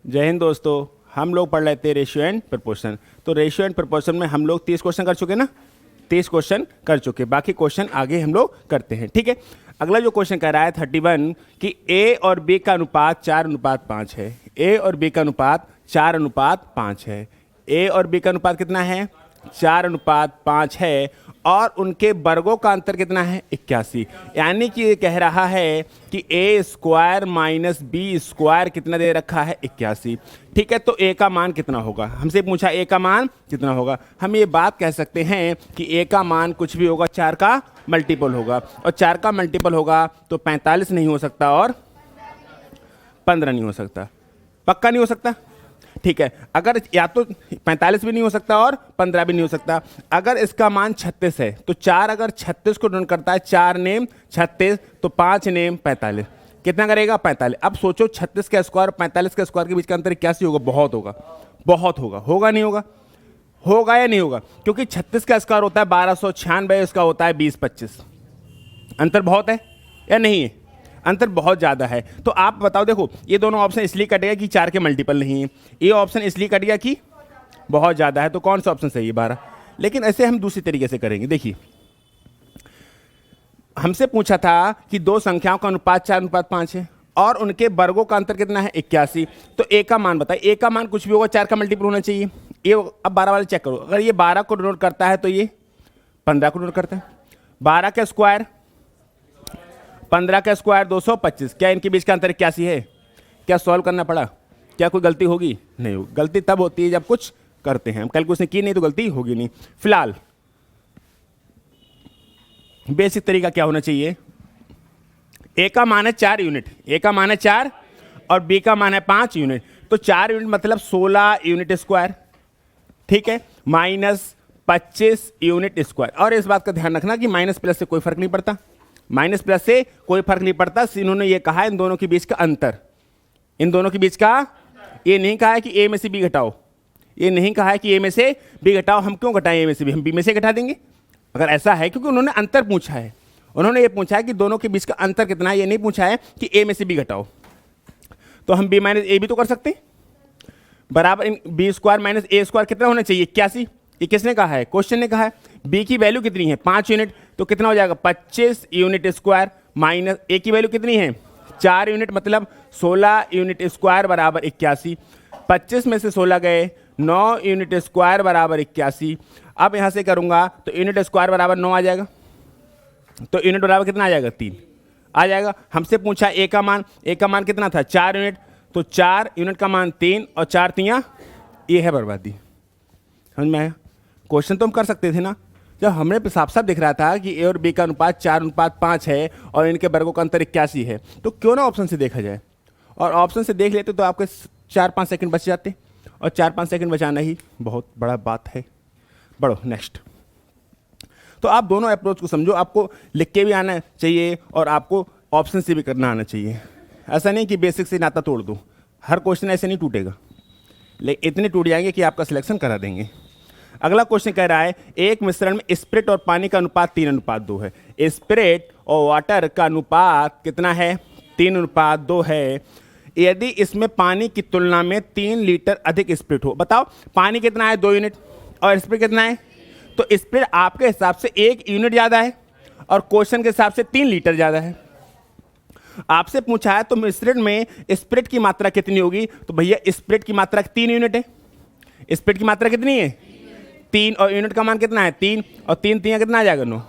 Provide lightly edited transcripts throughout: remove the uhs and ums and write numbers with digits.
जय हिंद दोस्तों। हम लोग पढ़ लेते हैं रेशियो एंड प्रपोर्शन। तो रेशियो एंड प्रपोर्शन में हम लोग 30 क्वेश्चन कर चुके ना, 30 क्वेश्चन कर चुके। बाकी क्वेश्चन आगे हम लोग करते हैं, ठीक है। अगला जो क्वेश्चन कह रहा है 31 कि ए और बी का अनुपात 4:5 है। ए और बी का अनुपात 4:5 है। ए और बी का अनुपात कितना है? 4:5 है। और उनके वर्गों का अंतर कितना है? 81। यानी कि ये कह रहा है कि ए स्क्वायर माइनस बी स्क्वायर कितना दे रखा है? 81। ठीक है, तो ए का मान कितना होगा? हमसे पूछा ए का मान कितना होगा। हम ये बात कह सकते हैं कि ए का मान कुछ भी होगा, 4 का मल्टीपल होगा। और 4 का मल्टीपल होगा तो 45 नहीं हो सकता और 15 नहीं हो सकता। पक्का नहीं हो सकता, ठीक है। अगर या तो 45 भी नहीं हो सकता और 15 भी नहीं हो सकता। अगर इसका मान 36 है तो 4 अगर 36 को डिनोट करता है, 4 नेम 36 तो 5 नेम 45, कितना करेगा? 45। अब सोचो 36 का स्क्वायर 45 का स्क्वायर के बीच का अंतर क्या सी होगा? बहुत होगा, बहुत होगा। होगा नहीं होगा? होगा या नहीं होगा? क्योंकि 36 का स्क्वायर होता है 1296, इसका होता है 2025। अंतर बहुत है या नहीं है? अंतर बहुत ज़्यादा है। तो आप बताओ, देखो ये दोनों ऑप्शन इसलिए कट गया कि 4 के मल्टीपल नहीं है, ये ऑप्शन इसलिए कट गया कि बहुत ज़्यादा है। तो कौन सा ऑप्शन सही है? 12। लेकिन ऐसे हम दूसरी तरीके से करेंगे। देखिए, हमसे पूछा था कि दो संख्याओं का अनुपात 4:5 है और उनके वर्गों का अंतर कितना है? 81। तो ए का मान बताइए। ए का मान कुछ भी होगा, 4 का मल्टीपल होना चाहिए। ये अब 12 वाले चेक करो। अगर ये 12 को डिनोट करता है तो ये 15 को डिनोट करता है। 12 का स्क्वायर 15 का स्क्वायर 225। क्या इनके बीच का अंतर 81 है? क्या सॉल्व करना पड़ा? क्या कोई गलती होगी? नहीं होगी। गलती तब होती है जब कुछ करते हैं हम। कैलकुलेशन की नहीं तो गलती होगी नहीं। फिलहाल बेसिक तरीका क्या होना चाहिए? ए का मान है 4 यूनिट, ए का मान है 4 और बी का मान है 5 यूनिट। तो 4 यूनिट मतलब 16 यूनिट स्क्वायर, ठीक है, माइनस 25 यूनिट स्क्वायर। और इस बात का ध्यान रखना कि माइनस प्लस से कोई फर्क नहीं पड़ता, माइनस प्लस से कोई फर्क नहीं पड़ता। इन्होंने ये कहा इन दोनों के बीच का अंतर, इन दोनों के बीच का। ये नहीं कहा है कि ए में से बी घटाओ, ये नहीं कहा है कि ए में से बी घटाओ। हम क्यों घटाएं ए में से बी? हम बी में से घटा देंगे अगर ऐसा है, क्योंकि उन्होंने अंतर पूछा है। उन्होंने ये पूछा है कि दोनों के बीच का अंतर कितना है, ये नहीं पूछा है कि ए में से बी घटाओ। तो हम बी माइनस ए भी तो कर सकते हैं। बराबर in B square minus A square कितना होना चाहिए? 81। ये किसने कहा है? क्वेश्चन ने कहा है। बी की वैल्यू कितनी है? 5 यूनिट। तो कितना हो जाएगा? 25 यूनिट स्क्वायर माइनस ए की वैल्यू कितनी है? 4 यूनिट, मतलब 16 यूनिट स्क्वायर बराबर 81। 25 में से 16 गए, 9 यूनिट स्क्वायर बराबर 81। अब यहां से करूंगा तो यूनिट स्क्वायर बराबर 9 आ जाएगा। तो यूनिट बराबर कितना आ जाएगा? 3 आ जाएगा। हमसे पूछा ए का मान, ए का मान कितना था? 4 यूनिट। तो 4 यूनिट का मान 3 और 4 तियां, ये है बर्बादी। समझ में आया? क्वेश्चन तो हम कर सकते थे ना, जब हमने साफ साफ दिख रहा था कि ए और बी का अनुपात 4:5 है और इनके वर्गों का अंतर 81 है। तो क्यों ना ऑप्शन से देखा जाए, और ऑप्शन से देख लेते तो आपके 4-5 सेकंड बच जाते, और 4-5 सेकंड बचाना ही बहुत बड़ा बात है। बढ़ो नेक्स्ट। तो आप दोनों अप्रोच को समझो, आपको लिख के भी आना चाहिए और आपको ऑप्शन से भी करना आना चाहिए। ऐसा नहीं कि बेसिक से नाता तोड़ दो, हर क्वेश्चन ऐसे नहीं टूटेगा, लेकिन इतने टूट जाएंगे कि आपका सिलेक्शन करा देंगे। अगला क्वेश्चन कह रहा है एक मिश्रण में स्पिरिट और पानी का अनुपात 3:2 है। स्पिरिट और वाटर का अनुपात कितना है? 3:2 है। यदि इसमें पानी की तुलना में 3 लीटर अधिक स्पिरिट हो। बताओ पानी कितना है? 2 यूनिट, और स्पिरिट कितना है? तो स्पिरिट आपके हिसाब से 1 यूनिट ज़्यादा है और क्वेश्चन के हिसाब से 3 लीटर ज़्यादा है। आपसे पूछा है तो मिश्रण में स्पिरिट की मात्रा कितनी होगी? तो भैया स्पिरिट की मात्रा 3 यूनिट है। स्पिरिट की मात्रा कितनी है? 3, और यूनिट का मान कितना है? 3, और 3 तियां कितना आ जाएगा? 9।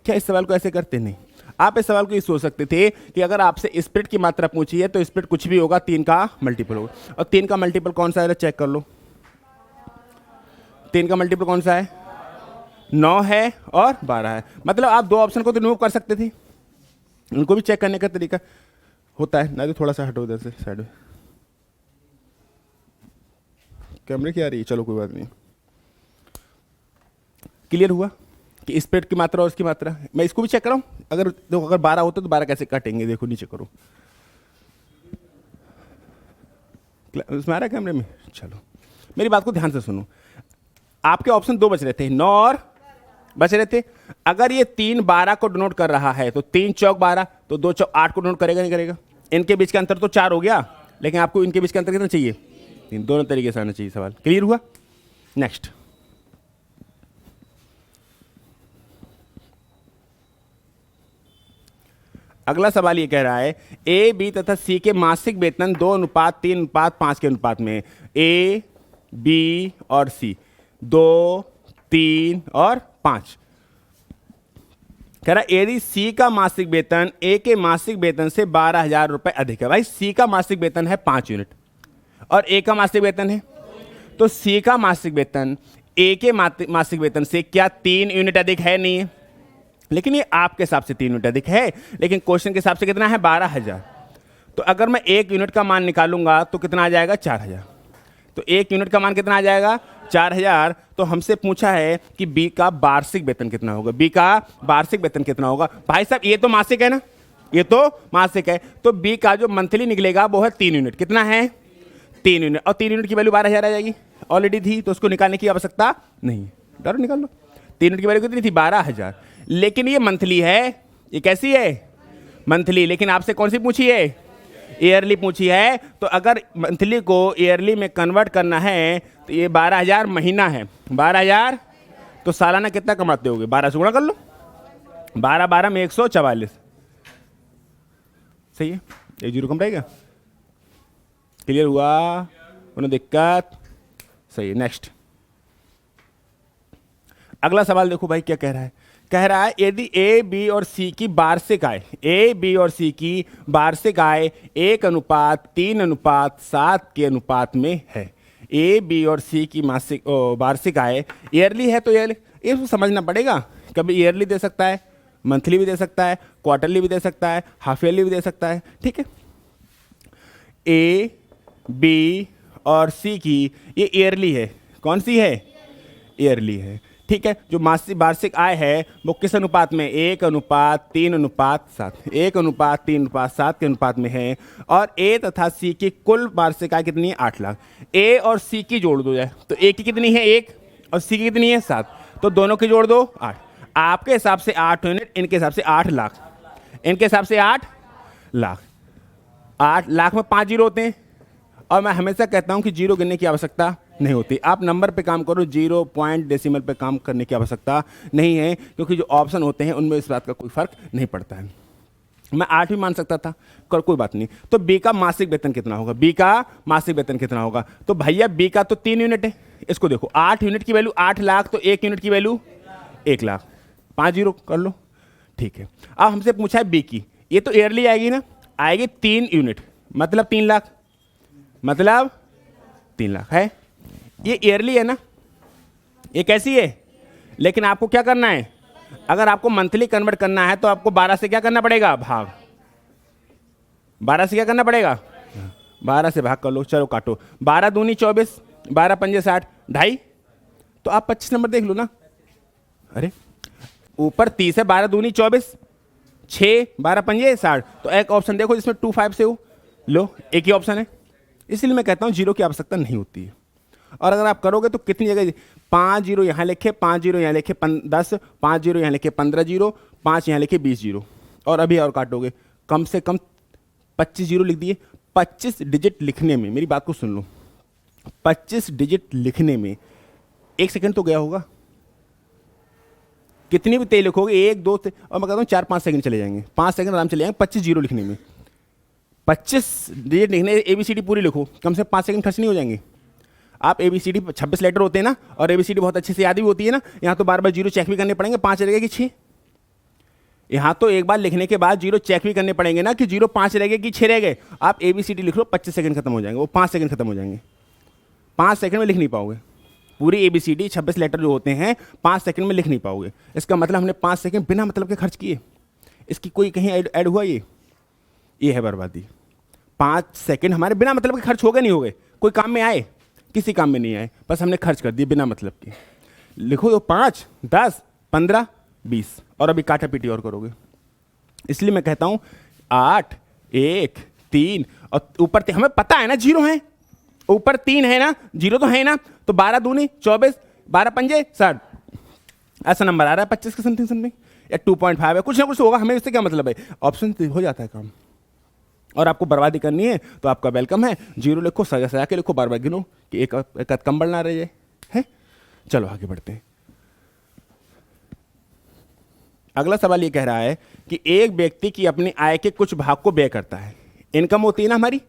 क्या इस सवाल को ऐसे करते? नहीं। आप इस सवाल को ये सोच सकते थे कि अगर आपसे स्पिरिट की मात्रा पूछी है तो स्पिरिट कुछ भी होगा, 3 का मल्टीपल होगा। और 3 का मल्टीपल कौन सा है? चेक कर लो। 3 का मल्टीपल कौन सा है? 9 है और 12 है। मतलब आप दो ऑप्शन को तो रिमूव कर सकते थे, उनको भी चेक करने का तरीका होता है ना। तो थोड़ा सा हटो इधर से साइड में, कैमरे की आ रही है, चलो कोई बात नहीं। क्लियर हुआ कि स्पिरिट की मात्रा और उसकी मात्रा। मैं इसको भी चेक कराऊं? अगर देखो, अगर 12 होते तो 12 कैसे काटेंगे? देखो नीचे करो, उसमें आ रहा है कैमरे में? चलो मेरी बात को ध्यान से सुनो। आपके ऑप्शन 2 बच रहे थे, 9 और बच रहे थे। अगर ये 3 12 को डिनोट कर रहा है तो 3 चौक 12, तो 2 चौक 8 को डिनोट करेगा नहीं करेगा? इनके बीच का अंतर तो 4 हो गया, लेकिन आपको इनके बीच का अंतर कितना चाहिए? 3। दोनों तरीके से आना चाहिए सवाल। क्लियर हुआ? नेक्स्ट, अगला सवाल ये कह रहा है ए, बी तथा सी के मासिक वेतन 2:3:5 के अनुपात में है। ए, बी और सी 2, 3 और 5। कह रहा है यदि सी का मासिक वेतन ए के मासिक वेतन से 12,000 रुपए अधिक है। भाई सी का मासिक वेतन है 5 यूनिट और ए का मासिक वेतन है, तो सी का मासिक वेतन ए के मासिक वेतन से क्या 3 यूनिट अधिक है? नहीं है। लेकिन ये आपके हिसाब से 3 यूनिट अधिक है, लेकिन क्वेश्चन के हिसाब से कितना है? 12,000। तो अगर मैं 1 यूनिट का मान निकालूंगा तो कितना आ जाएगा? 4,000। तो 1 यूनिट का मान कितना आ जाएगा? 4,000। तो हमसे पूछा है कि बी का वार्षिक वेतन कितना होगा? बी का वार्षिक वेतन कितना होगा? भाई साहब ये तो मासिक है ना, ये तो मासिक है, तो बी का जो मंथली निकलेगा वो है 3 यूनिट। कितना है? 3 यूनिट। और 3 यूनिट की वैल्यू 12,000 आ जाएगी, ऑलरेडी थी, तो उसको निकालने की आवश्यकता नहीं। डरो निकाल लो। 3 यूनिट की वैल्यू कितनी थी? 12,000। लेकिन ये मंथली है, ये कैसी है? मंथली। लेकिन आपसे कौन सी पूछी है? ईयरली पूछी है। तो अगर मंथली को ईयरली में कन्वर्ट करना है तो ये 12,000 महीना है। 12,000 तो सालाना कितना कमाते होगे? 12 से गुणा कर लो। 12 में 144। सही है, एक जीरो कम रहेगा। क्लियर हुआ? कोई दिक्कत? सही है। नेक्स्ट, अगला सवाल देखो भाई क्या कह रहा है। कह रहा है यदि ए, बी और सी की वार्षिक आय, ए, बी और सी की वार्षिक आय 1:3:7 के अनुपात में है। ए, बी और सी की मासिक वार्षिक आय ईयरली है, तो ये समझना पड़ेगा। कभी ईयरली दे सकता है, मंथली भी दे सकता है, क्वार्टरली भी दे सकता है, हाफ ईयरली भी दे सकता है। ठीक है, ए, बी और सी की ये ईयरली है। कौन सी है? ईयरली है। ठीक है, जो मासिक वार्षिक आय है वो किस अनुपात में? 1:3:7। 1:3:7 के अनुपात में है। और ए तथा सी की कुल वार्षिक आय कितनी है? 8 लाख। ए और सी की जोड़ दो जाए तो ए की कितनी है? 1 और सी की कितनी है? 7। तो दोनों की जोड़ दो 8। आपके हिसाब से 8 यूनिट, इनके हिसाब से 8 लाख, इनके हिसाब से 8 लाख। 8 लाख में 5 जीरो होते हैं, और मैं हमेशा कहता हूं कि जीरो गिनने की आवश्यकता नहीं होती। आप नंबर पे काम करो, 0 पॉइंट डेसिमल पे काम करने की आवश्यकता नहीं है, क्योंकि जो ऑप्शन होते हैं उनमें इस बात का कोई फर्क नहीं पड़ता है। मैं 8 भी मान सकता था, कोई बात नहीं। तो बी का मासिक वेतन कितना होगा? बी का मासिक वेतन कितना होगा? तो भैया बी का तो 3 यूनिट है, इसको देखो 8 यूनिट की वैल्यू 8 लाख, तो 1 यूनिट की वैल्यू 1 लाख। 5 जीरो कर लो। ठीक है, अब हमसे पूछा है बी की, ये तो ईयरली आएगी ना, आएगी 3 यूनिट, मतलब 3 लाख, मतलब 3 लाख है। ये ईयरली है ना, ये कैसी है? लेकिन आपको क्या करना है? अगर आपको मंथली कन्वर्ट करना है तो आपको 12 से क्या करना पड़ेगा? भाग। 12 से क्या करना पड़ेगा? 12 से भाग कर लो। चलो काटो। 12 दूनी 24, 12 पंजे 60, 2.5। तो आप 25 नंबर देख लो ना। अरे ऊपर 30 है, 12 दूनी 24, 6, 12 पंजे 60। तो एक ऑप्शन देखो जिसमें 2-5 से हो, लो एक ही ऑप्शन है। इसलिए मैं कहता हूं जीरो की आवश्यकता नहीं होती है। और अगर आप करोगे तो कितनी जगह 5 जीरो यहाँ लिखे, 5 जीरो यहाँ लिखे 10, 5 जीरो यहाँ लिखे 15 जीरो, 5 यहाँ लिखे 20 जीरो, और अभी और काटोगे कम से कम 25 जीरो लिख दिए। 25 डिजिट लिखने में, मेरी बात को सुन लो, 25 डिजिट लिखने में 1 सेकंड तो गया होगा। कितनी भी तेज लिखोगे, 1, 2 और मैं कहता हूँ 4-5 सेकंड चले जाएंगे, 5 सेकंड आराम चले जाएंगे 25 जीरो लिखने में। 25 डिजिट लिखने, ABCD पूरी लिखो, कम से कम 5 सेकंड खर्च नहीं हो जाएंगे। आप ABCD 26 लेटर होते हैं ना, और ABCD बहुत अच्छे से याद भी होती है ना। यहाँ तो बार बार जीरो चेक भी करने पड़ेंगे, 5 रहेगा कि 6। यहाँ तो एक बार लिखने के बाद जीरो चेक भी करने पड़ेंगे ना, कि जीरो 5 रह गए कि 6 रह गए। आप ABCD लिख लो, 25 सेकंड खत्म हो जाएंगे, वो 5 सेकंड खत्म हो जाएंगे। 5 सेकंड में लिख नहीं पाओगे पूरी ABCD 26 लेटर जो होते हैं, 5 सेकंड में लिख नहीं पाओगे। इसका मतलब हमने 5 सेकंड बिना मतलब के खर्च किए। इसकी कोई कहीं ऐड हुआ? ये है बर्बादी। 5 सेकंड हमारे बिना मतलब के खर्च हो गए, नहीं हो गए, कोई काम में आए? किसी काम में नहीं आए, बस हमने खर्च कर दिए बिना मतलब के। लिखो तो 5, 10, 15, 20, और अभी काटा पीटी और करोगे। इसलिए मैं कहता हूं 8, 1, 3 और ऊपर हमें पता है ना जीरो है, ऊपर 3 है ना, जीरो तो है ना। तो 12 दूनी 24, 12 पंजे 60, ऐसा नंबर आ रहा है 25 के समथिंग या 2.5 है, कुछ ना कुछ होगा। हमें इससे क्या मतलब है? ऑप्शन हो जाता है काम, और आपको बर्बादी करनी है तो आपका वेलकम है, जीरो लिखो, सजा सजा के लिखो, बार बार गिनो कि एक आध कम बढ़ ना रह जाए है। चलो आगे बढ़ते हैं। अगला सवाल ये कह रहा है कि एक व्यक्ति की अपनी आय के कुछ भाग को व्यय करता है। इनकम होती है ना हमारी,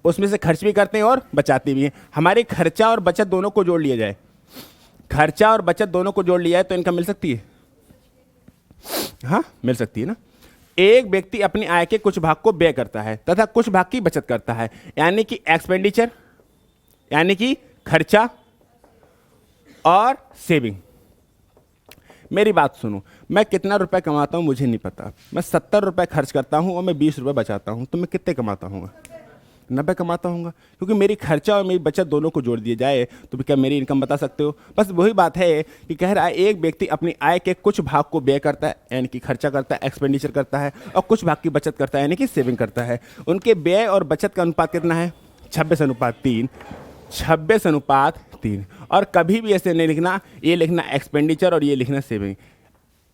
उसमें से खर्च भी करते हैं और बचाते भी हैं। हमारे खर्चा और बचत दोनों को जोड़ लिया जाए, खर्चा और बचत दोनों को जोड़ लिया है तो इनकम मिल सकती है, हाँ मिल सकती है ना। एक व्यक्ति अपनी आय के कुछ भाग को व्यय करता है तथा कुछ भाग की बचत करता है, यानी कि एक्सपेंडिचर, यानी कि खर्चा और सेविंग। मेरी बात सुनो, मैं कितना रुपए कमाता हूं मुझे नहीं पता, मैं 70 रुपए खर्च करता हूं और मैं 20 रुपए बचाता हूं, तो मैं कितने कमाता हूँ? 90 कमाता हूँ, क्योंकि मेरी खर्चा और मेरी बचत दोनों को जोड़ दिया जाए तो क्या मेरी इनकम बता सकते हो? बस वही बात है कि कह रहा है एक व्यक्ति अपनी आय के कुछ भाग को व्यय करता है, यानी कि खर्चा करता है, एक्सपेंडिचर करता है, और कुछ भाग की बचत करता है, यानी कि सेविंग करता है। उनके व्यय और बचत का अनुपात कितना है? 26:3। 26:3। और कभी भी ऐसे नहीं लिखना, ये लिखना एक्सपेंडिचर और ये लिखना सेविंग।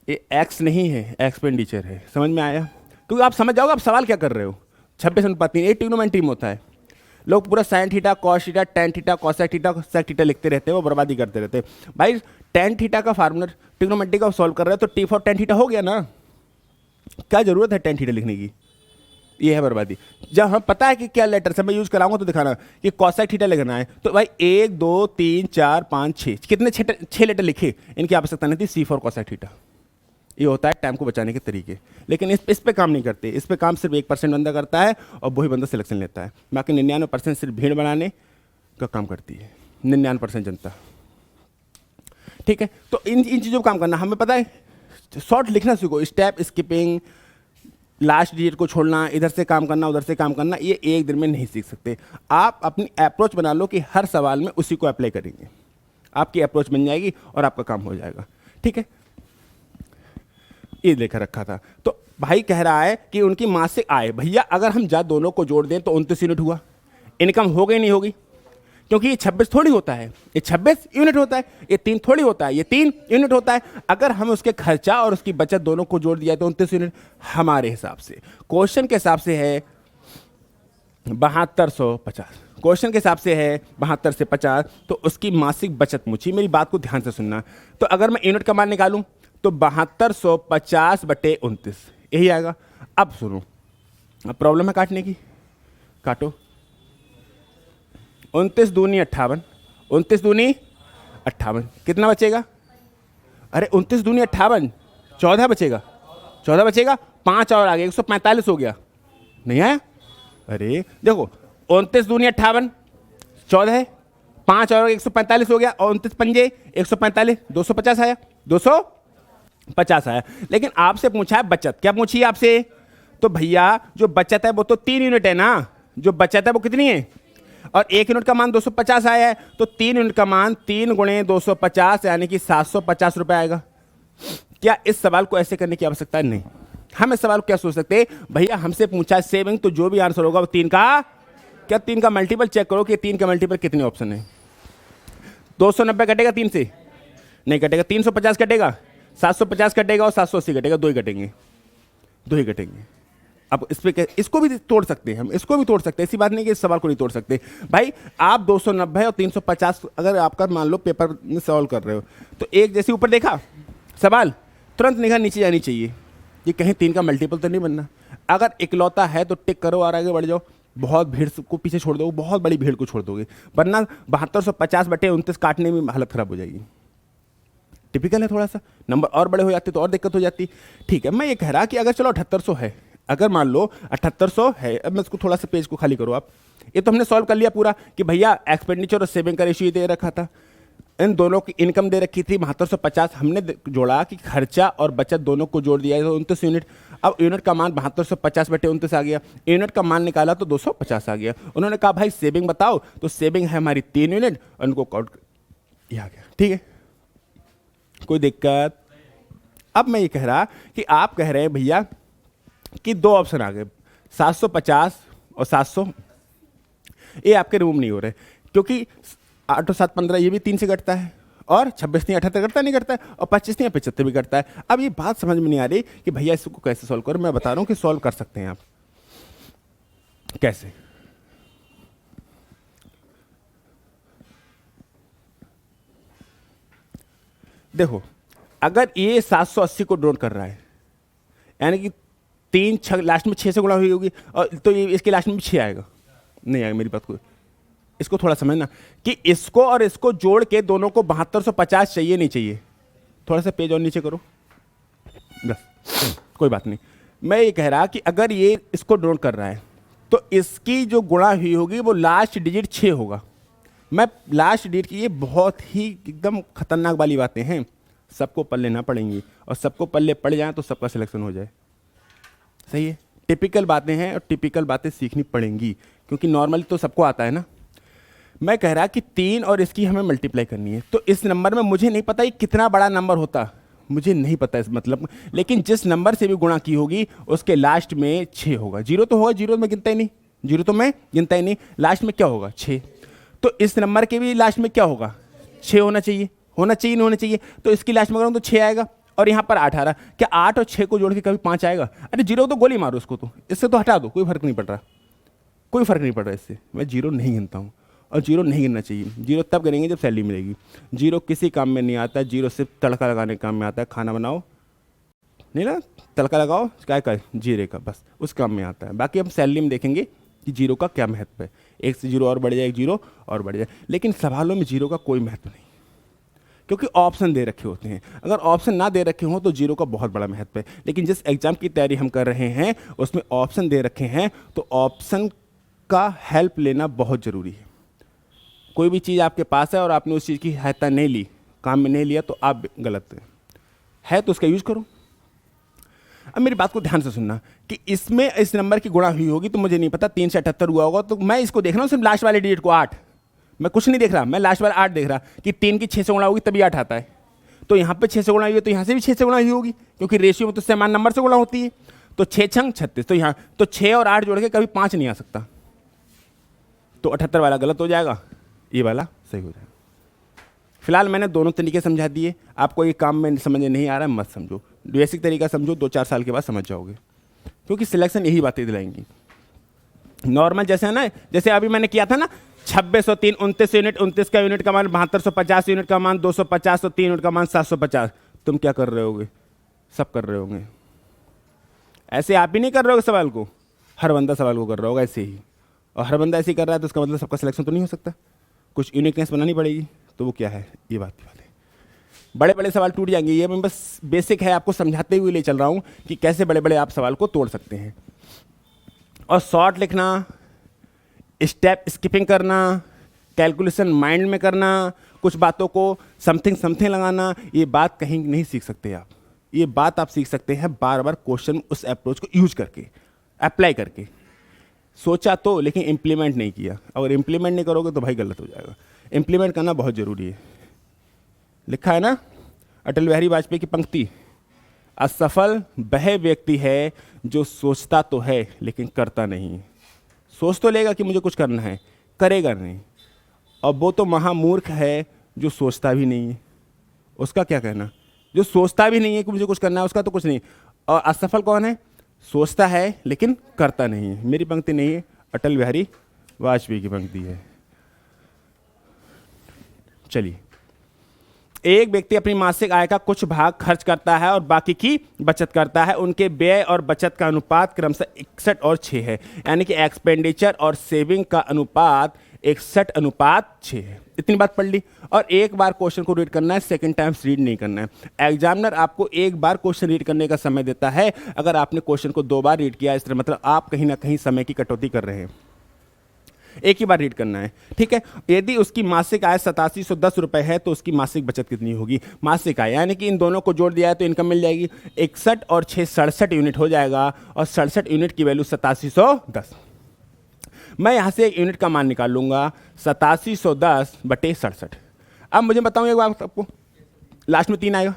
ये एक्स नहीं है, एक्सपेंडिचर है। समझ में आया? क्योंकि आप समझ जाओगे आप सवाल क्या कर रहे हो। 26:3 ये ट्रिग्नोमेट्री में होता है। लोग पूरा sine theta, cos theta, tan theta, cosec theta, sec theta लिखते रहते हैं, वो बर्बादी करते रहते हैं। भाई टेन थीटा का फार्मूला ट्रिग्नोमेट्री का सॉल्व कर रहे हो तो टी फॉर टेन थीटा हो गया ना, क्या जरूरत है टेन थीटा लिखने की? ये है बर्बादी। जब हमें पता है कि क्या लेटर से मैं यूज कराऊंगा तो दिखाना कि कॉसेक थीटा लिखना है, तो भाई 1 2 3 4 5 6 कितने 6 लेटर लिखे, इनकी आवश्यकता नहीं थी। सी फॉर कॉसेक थीटा। ये होता है टाइम को बचाने के तरीके, लेकिन इस पे काम नहीं करते। इस पे काम सिर्फ 1% बंदा करता है और वही बंदा सिलेक्शन लेता है। बाकी 99% सिर्फ भीड़ बनाने का काम करती है, 99% जनता। ठीक है, तो इन चीज़ों पर काम करना हमें पता है। शॉर्ट लिखना सीखो, स्टेप स्किपिंग, लास्ट डिजिट को छोड़ना, इधर से काम करना उधर से काम करना, ये एक दिन में नहीं सीख सकते। आप अपनी अप्रोच बना लो कि हर सवाल में उसी को अप्लाई करेंगे, आपकी अप्रोच बन जाएगी और आपका काम हो जाएगा। ठीक है, ये लेकर रखा था। तो भाई कह रहा है कि उनकी मासिक आय, भैया अगर हम दोनों को जोड़ दें तो 29 यूनिट हुआ। इनकम हो गई नहीं होगी, क्योंकि ये 26 थोड़ी होता है, ये 26 यूनिट होता है। ये 3 थोड़ी होता है, ये 3 यूनिट होता है। अगर हम उसके खर्चा और उसकी बचत दोनों को जोड़ दिया तो 29 यूनिट। हमारे हिसाब से, क्वेश्चन के हिसाब से है 7250, क्वेश्चन के हिसाब से है 72 से 50, तो उसकी मासिक बचत मुझे, मेरी बात को ध्यान से सुनना। तो अगर मैं यूनिट का मान निकालूं तो 7250/29 यही आएगा। अब सुनो, अब प्रॉब्लम है काटने की, काटो। 29 दूनी 58, 29 दूनी 58, कितना बचेगा? अरे 29 दूनी 58, 14 बचेगा, 14 बचेगा, 5 और आगे 145 हो गया। नहीं आया? अरे देखो 29 दूनी 58, 14 है, 5 और 145 हो गया, और 29 पंजे 145, 250 आया, 250 आया। लेकिन आपसे पूछा है बचत, क्या पूछी है आपसे? तो भैया जो बचत है वो तो 3 यूनिट है ना, जो बचत है वो कितनी है? और 1 यूनिट का मान 250 आया है, तो 3 यूनिट का मान 3 × 250 यानी कि 750 रुपये आएगा। क्या इस सवाल को ऐसे करने की आवश्यकता है? नहीं। हम इस सवाल को क्या सोच सकते हैं, भैया हमसे पूछा सेविंग, तो जो भी आंसर होगा वो 3 का, क्या 3 का मल्टीपल चेक करो कि 3 का मल्टीपल कितने ऑप्शन है। 290 कटेगा 3 से? नहीं कटेगा। 350 कटेगा, 750 कटेगा और 780 कटेगा, 2 ही कटेंगे, 2 ही कटेंगे। अब इस पे इसको भी तोड़ सकते हैं हम, इसको भी तोड़ सकते हैं, ऐसी बात नहीं कि इस सवाल को नहीं तोड़ सकते। भाई आप 290 और 350 अगर आपका मान लो पेपर में सॉल्व कर रहे हो, तो एक जैसे ऊपर देखा सवाल, तुरंत निगाह नीचे जानी चाहिए कि कहीं 3 का मल्टीपल तो नहीं बनना। अगर इकलौता है तो टिक करो और आगे बढ़ जाओ, बहुत भीड़ को पीछे छोड़ दो, बहुत बड़ी भीड़ को छोड़ दोगे, वरना 7250/29 काटने में हालत खराब हो जाएगी। टिपिकल है, थोड़ा सा नंबर और बड़े हो जाते तो और दिक्कत हो जाती। ठीक है, मैं ये कह रहा कि अगर चलो 7800 है, अगर मान लो 7800 है, अब मैं इसको थोड़ा सा पेज को खाली करो आप। ये तो हमने सॉल्व कर लिया पूरा कि भैया एक्सपेंडिचर और सेविंग का रेशियो दे रखा था, इन दोनों की इनकम दे रखी थी 7250, हमने जोड़ा कि खर्चा और बचत दोनों को जोड़ दिया तो 29 यूनिट। अब यूनिट का मान 7250/29 आ गया, यूनिट का मान निकाला तो 250 आ गया। उन्होंने कहा भाई सेविंग बताओ, तो सेविंग है हमारी 3 यूनिट, और उनको काउंट ये आ गया। ठीक है, कोई दिक्कत? अब मैं ये कह रहा कि आप कह रहे हैं भैया कि 2 ऑप्शन आ गए, 750 और 700, ये आपके रिमूव नहीं हो रहे, क्योंकि 8 और 7 15 ये भी 3 से घटता है, और 26 नहीं 78 करता नहीं करता है, और 25 नहीं 75 भी करता है। अब ये बात समझ में नहीं आ रही कि भैया इसको कैसे सॉल्व करो। मैं बता रहा हूँ कि सॉल्व कर सकते हैं आप। कैसे? देखो, अगर ये 780 को डोंट कर रहा है, यानी कि 3 6 लास्ट में 6 से गुणा हुई होगी, और तो ये इसके लास्ट में भी 6 आएगा, नहीं आएगा। मेरी बात को इसको थोड़ा समझना कि इसको और इसको जोड़ के दोनों को 7250 चाहिए नहीं चाहिए। थोड़ा सा पेज और नीचे करो बस, कोई बात नहीं। मैं ये कह रहा कि अगर ये इसको डोंट कर रहा है तो इसकी जो गुणा हुई होगी वो लास्ट डिजिट 6 होगा। मैं लास्ट डिजिट की, ये बहुत ही एकदम खतरनाक वाली बातें हैं, सबको पल्ले ना पड़ेंगी, और सबको पल्ले पड़ जाए तो सबका सिलेक्शन हो जाए। सही है, टिपिकल बातें हैं और टिपिकल बातें सीखनी पड़ेंगी, क्योंकि नॉर्मली तो सबको आता है ना। मैं कह रहा कि 3 और इसकी हमें मल्टीप्लाई करनी है, तो इस नंबर में मुझे नहीं पता ये कितना बड़ा नंबर होता, मुझे नहीं पता इस मतलब, लेकिन जिस नंबर से भी गुणा की होगी उसके लास्ट में 6 होगा। 0 तो होगा, 0 में गिनता ही नहीं, 0 तो मैं गिनता ही नहीं, लास्ट में क्या होगा 6। तो इस नंबर के भी लास्ट में क्या होगा 6 होना चाहिए, होना चाहिए नहीं होना चाहिए। तो इसकी लास्ट में करूँ तो 6 आएगा, और यहाँ पर 8 आ रहा, क्या 8 और 6 को जोड़ के कभी 5 आएगा? अरे 0 तो गोली मारो उसको, तो इससे तो हटा दो, कोई फर्क नहीं पड़ रहा, कोई फर्क नहीं पड़ रहा इससे। मैं 0 नहीं गिनता हूँ, और 0 नहीं गिनना चाहिए। 0 तब गिनेंगे जब सैलरी मिलेगी। 0 किसी काम में नहीं आता, 0 सिर्फ तड़का लगाने के काम में आता है। खाना बनाओ नहीं ना, तड़का लगाओ क्या का, जीरे का, बस उस काम में आता है। बाकी हम सैलरी में देखेंगे कि 0 का क्या महत्व है। एक से 0 और बढ़ जाए, एक 0 और बढ़ जाए, लेकिन सवालों में 0 का कोई महत्व नहीं, क्योंकि ऑप्शन दे रखे होते हैं। अगर ऑप्शन ना दे रखे हों तो 0 का बहुत बड़ा महत्व है, लेकिन जिस एग्जाम की तैयारी हम कर रहे हैं उसमें ऑप्शन दे रखे हैं, तो ऑप्शन का हेल्प लेना बहुत ज़रूरी है। कोई भी चीज़ आपके पास है और आपने उस चीज़ की सहायता नहीं ली, काम में नहीं लिया, तो आप गलत है तो उसका यूज करो। अब मेरी बात को ध्यान से सुनना कि इसमें इस नंबर की गुणा हुई होगी, तो मुझे नहीं पता 3 से 78 हुआ होगा, तो मैं इसको देख रहा हूँ सिर्फ लास्ट वाले डिजिट को 8, मैं कुछ नहीं देख रहा, मैं लास्ट वाला 8 देख रहा कि 3 की 6 से गुणा होगी तभी 8 आता है। तो यहाँ पे 6 से गुणा हुई है, तो यहाँ से भी 6 से गुणा हुई होगी, क्योंकि रेशियो में तो समान नंबर से गुणा होती है। तो 6 छंग 36, तो यहाँ तो 6 और 8 जोड़ के कभी 5 नहीं आ सकता, तो 78 वाला गलत हो जाएगा, ये वाला सही हो जाएगा। फिलहाल मैंने दोनों तरीके समझा दिए, आपको ये काम में समझ नहीं आ रहा है मत समझो, बेसिक तरीका समझो, 2-4 साल के बाद समझ जाओगे, क्योंकि सिलेक्शन यही बातें दिलाएंगी। नॉर्मल जैसे है ना, जैसे अभी मैंने किया था ना, 2603 29 यूनिट, 29 का यूनिट का मान 7250, यूनिट का मान 250, तो 3 यूनिट का मान 750। तुम क्या कर रहे होगे? सब कर रहे होंगे। ऐसे आप ही नहीं कर रहे हो सवाल को, हर बंदा सवाल को कर रहा होगा ऐसे ही, और हर बंदा ऐसे ही कर रहा है, तो उसका मतलब सबका सिलेक्शन तो नहीं हो सकता, कुछ यूनिकनेस बनानी पड़ेगी। तो वो क्या है, ये बात है। बड़े बड़े सवाल टूट जाएंगे, ये मैं बस बेसिक है आपको समझाते हुए ले चल रहा हूँ कि कैसे बड़े बड़े आप सवाल को तोड़ सकते हैं। और शॉर्ट लिखना, स्टेप स्किपिंग करना, कैलकुलेशन माइंड में करना, कुछ बातों को समथिंग लगाना, ये बात कहीं नहीं सीख सकते आप। ये बात आप सीख सकते हैं बार बार क्वेश्चन उस अप्रोच को यूज करके, अप्लाई करके। सोचा तो, लेकिन इम्प्लीमेंट नहीं किया। अगर इम्प्लीमेंट नहीं करोगे तो भाई गलत हो जाएगा। इम्प्लीमेंट करना बहुत ज़रूरी है। लिखा है ना अटल बिहारी वाजपेयी की पंक्ति, असफल वह व्यक्ति है जो सोचता तो है लेकिन करता नहीं। सोच तो लेगा कि मुझे कुछ करना है, करेगा नहीं। और वो तो महामूर्ख है जो सोचता भी नहीं है। उसका क्या कहना, जो सोचता भी नहीं है कि मुझे कुछ करना है, उसका तो कुछ नहीं। और असफल कौन है? सोचता है लेकिन करता नहीं है। मेरी पंक्ति नहीं है, अटल बिहारी वाजपेयी की पंक्ति है। चलिए, एक व्यक्ति अपनी मासिक आय का कुछ भाग खर्च करता है और बाकी की बचत करता है। उनके व्यय और बचत का अनुपात क्रमशः 61 और 6 है, यानी कि एक्सपेंडिचर और सेविंग का अनुपात 61:6 है। इतनी बात पढ़ ली। और एक बार क्वेश्चन को रीड करना है, सेकंड टाइम्स रीड नहीं करना है। एग्जामिनर आपको एक बार क्वेश्चन रीड करने का समय देता है। अगर आपने क्वेश्चन को 2 बार रीड किया, इस तरह मतलब आप कहीं ना कहीं समय की कटौती कर रहे हैं। एक ही बार रीड करना है, ठीक है। यदि उसकी मासिक आय 8710 रुपए है तो उसकी मासिक बचत कितनी होगी? मासिक आय यानी कि इन दोनों को जोड़ दिया है तो इनकम मिल जाएगी। 61 और 6 67 यूनिट हो जाएगा, और 67 यूनिट की वैल्यू 8710। मैं यहाँ से एक यूनिट का मान निकाल लूंगा, 8710/67। अब मुझे बताऊँ एक बात आपको, लास्ट में 3 आएगा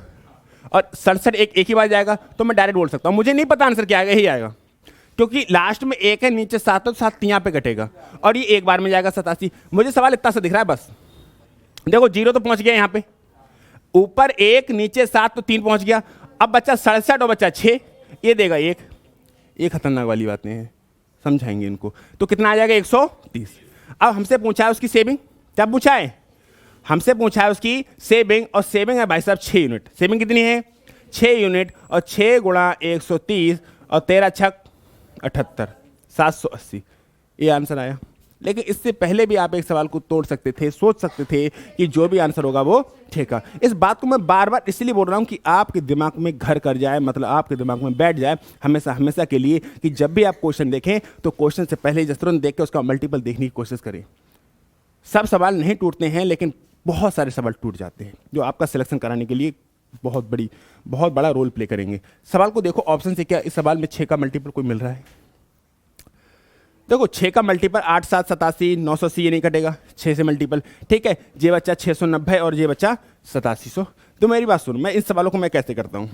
और 67 एक ही बार जाएगा, तो मैं डायरेक्ट बोल सकता हूँ मुझे नहीं पता आंसर क्या आएगा, यही आएगा, क्योंकि लास्ट में 1 है, नीचे 7 है, तो 7 यहाँ पे कटेगा और ये एक बार में जाएगा 87। मुझे सवाल इतना सा दिख रहा है बस। देखो 0 तो पहुंच गया यहाँ पे, ऊपर 1 नीचे 7 तो 3 पहुंच गया। अब बच्चा 67 और बच्चा 6, ये देगा 1। ये खतरनाक वाली बातें हैं, समझाएंगे इनको। तो कितना आ जाएगा 130। अब हमसे पूछा है उसकी सेविंग, क्या पूछा है, हमसे पूछा है उसकी सेविंग, और सेविंग है भाई साहब 6 यूनिट। सेविंग कितनी है 6 यूनिट, और 6 गुणा 130 और 13 छक 78, 780, ये आंसर आया। लेकिन इससे पहले भी आप एक सवाल को तोड़ सकते थे, सोच सकते थे कि जो भी आंसर होगा वो ठीक है। इस बात को मैं बार बार इसलिए बोल रहा हूँ कि आपके दिमाग में घर कर जाए, मतलब आपके दिमाग में बैठ जाए हमेशा हमेशा के लिए, कि जब भी आप क्वेश्चन देखें तो क्वेश्चन से पहले जस्ट तुरंत देख के उसका मल्टीपल देखने की कोशिश करें। सब सवाल नहीं टूटते हैं, लेकिन बहुत सारे सवाल टूट जाते हैं जो आपका सिलेक्शन कराने के लिए बहुत बड़ा रोल प्ले करेंगे। सवाल को देखो ऑप्शन से, क्या इस सवाल में 6 का मल्टीपल कोई मिल रहा है? देखो 6 का मल्टीपल 8 7 87 980, ये नहीं कटेगा 6 से मल्टीपल, ठीक है। ये बच्चा 690 और ये बच्चा 8700। तो मेरी बात सुनो, मैं इन सवालों को मैं कैसे करता हूँ,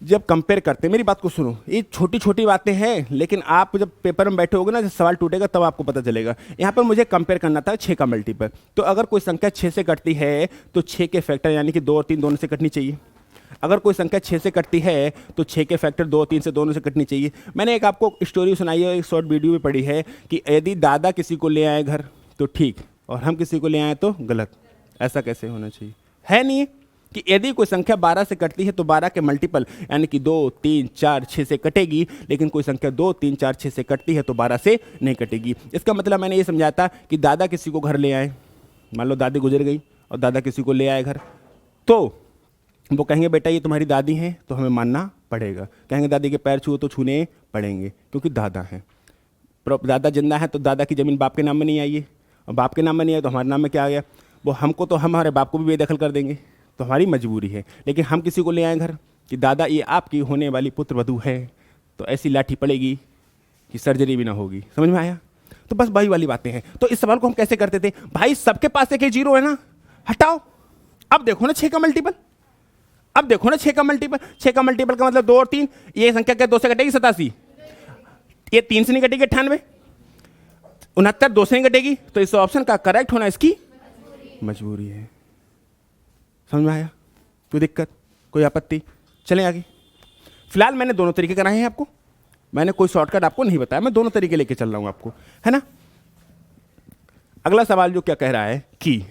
जब कंपेयर करते हैं, मेरी बात को सुनो, ये छोटी छोटी बातें हैं, लेकिन आप जब पेपर में बैठे होगे ना, जब सवाल टूटेगा तब आपको पता चलेगा। यहाँ पर मुझे कंपेयर करना था 6 का मल्टीपल। तो अगर कोई संख्या 6 से कटती है तो 6 के फैक्टर यानी कि 2 और 3 दोनों से कटनी चाहिए। अगर कोई संख्या 6 से कटती है तो 6 के फैक्टर 2 3 से दोनों से कटनी चाहिए। मैंने एक आपको स्टोरी सुनाई है, एक शॉर्ट वीडियो भी पढ़ी है कि यदि दादा किसी को ले आए घर तो ठीक, और हम किसी को ले आए तो गलत। ऐसा कैसे होना चाहिए? है नहीं कि यदि कोई संख्या 12 से कटती है तो 12 के मल्टीपल यानी कि 2 3 4 6 से कटेगी, लेकिन कोई संख्या 2 3 4 6 से कटती है तो 12 से नहीं कटेगी। इसका मतलब मैंने ये समझाया था कि दादा किसी को घर ले आए, मान लो दादी गुजर गई और दादा किसी को ले आए घर, तो वो कहेंगे बेटा ये तुम्हारी दादी हैं तो हमें मानना पड़ेगा। कहेंगे दादी के पैर छुओ तो छूने पड़ेंगे क्योंकि दादा हैं। दादा जिंदा है तो दादा की ज़मीन बाप के नाम में नहीं आई है, और बाप के नाम में नहीं आई तो हमारे नाम में क्या आ गया? वो हमको तो हमारे बाप को भी बेदखल कर देंगे, तो हमारी मजबूरी है। लेकिन हम किसी को ले आए घर कि दादा ये आपकी होने वाली पुत्र वधू है, तो ऐसी लाठी पड़ेगी कि सर्जरी भी ना होगी। समझ में आया? तो बस वही वाली बातें हैं। तो इस सवाल को हम कैसे करते थे भाई, सबके पास एक जीरो है ना, हटाओ। अब देखो ना 6 का मल्टीपल, अब देखो ना 6 का मल्टीपल, 6 का मल्टीपल का मतलब 2 और 3, ये संख्या क्या 2 से कटेगी 87, ये 3 से नहीं कटेगी 98, 69 2 से नहीं कटेगी, तो इस ऑप्शन का करेक्ट होना इसकी मजबूरी है। समझ में आया? कोई दिक्कत, कोई आपत्ति? चलें आगे। फिलहाल मैंने दोनों तरीके कराए हैं आपको, मैंने कोई शॉर्टकट आपको नहीं बताया, मैं दोनों तरीके लेके चल रहा हूं आपको, है ना। अगला सवाल जो क्या कह रहा है कि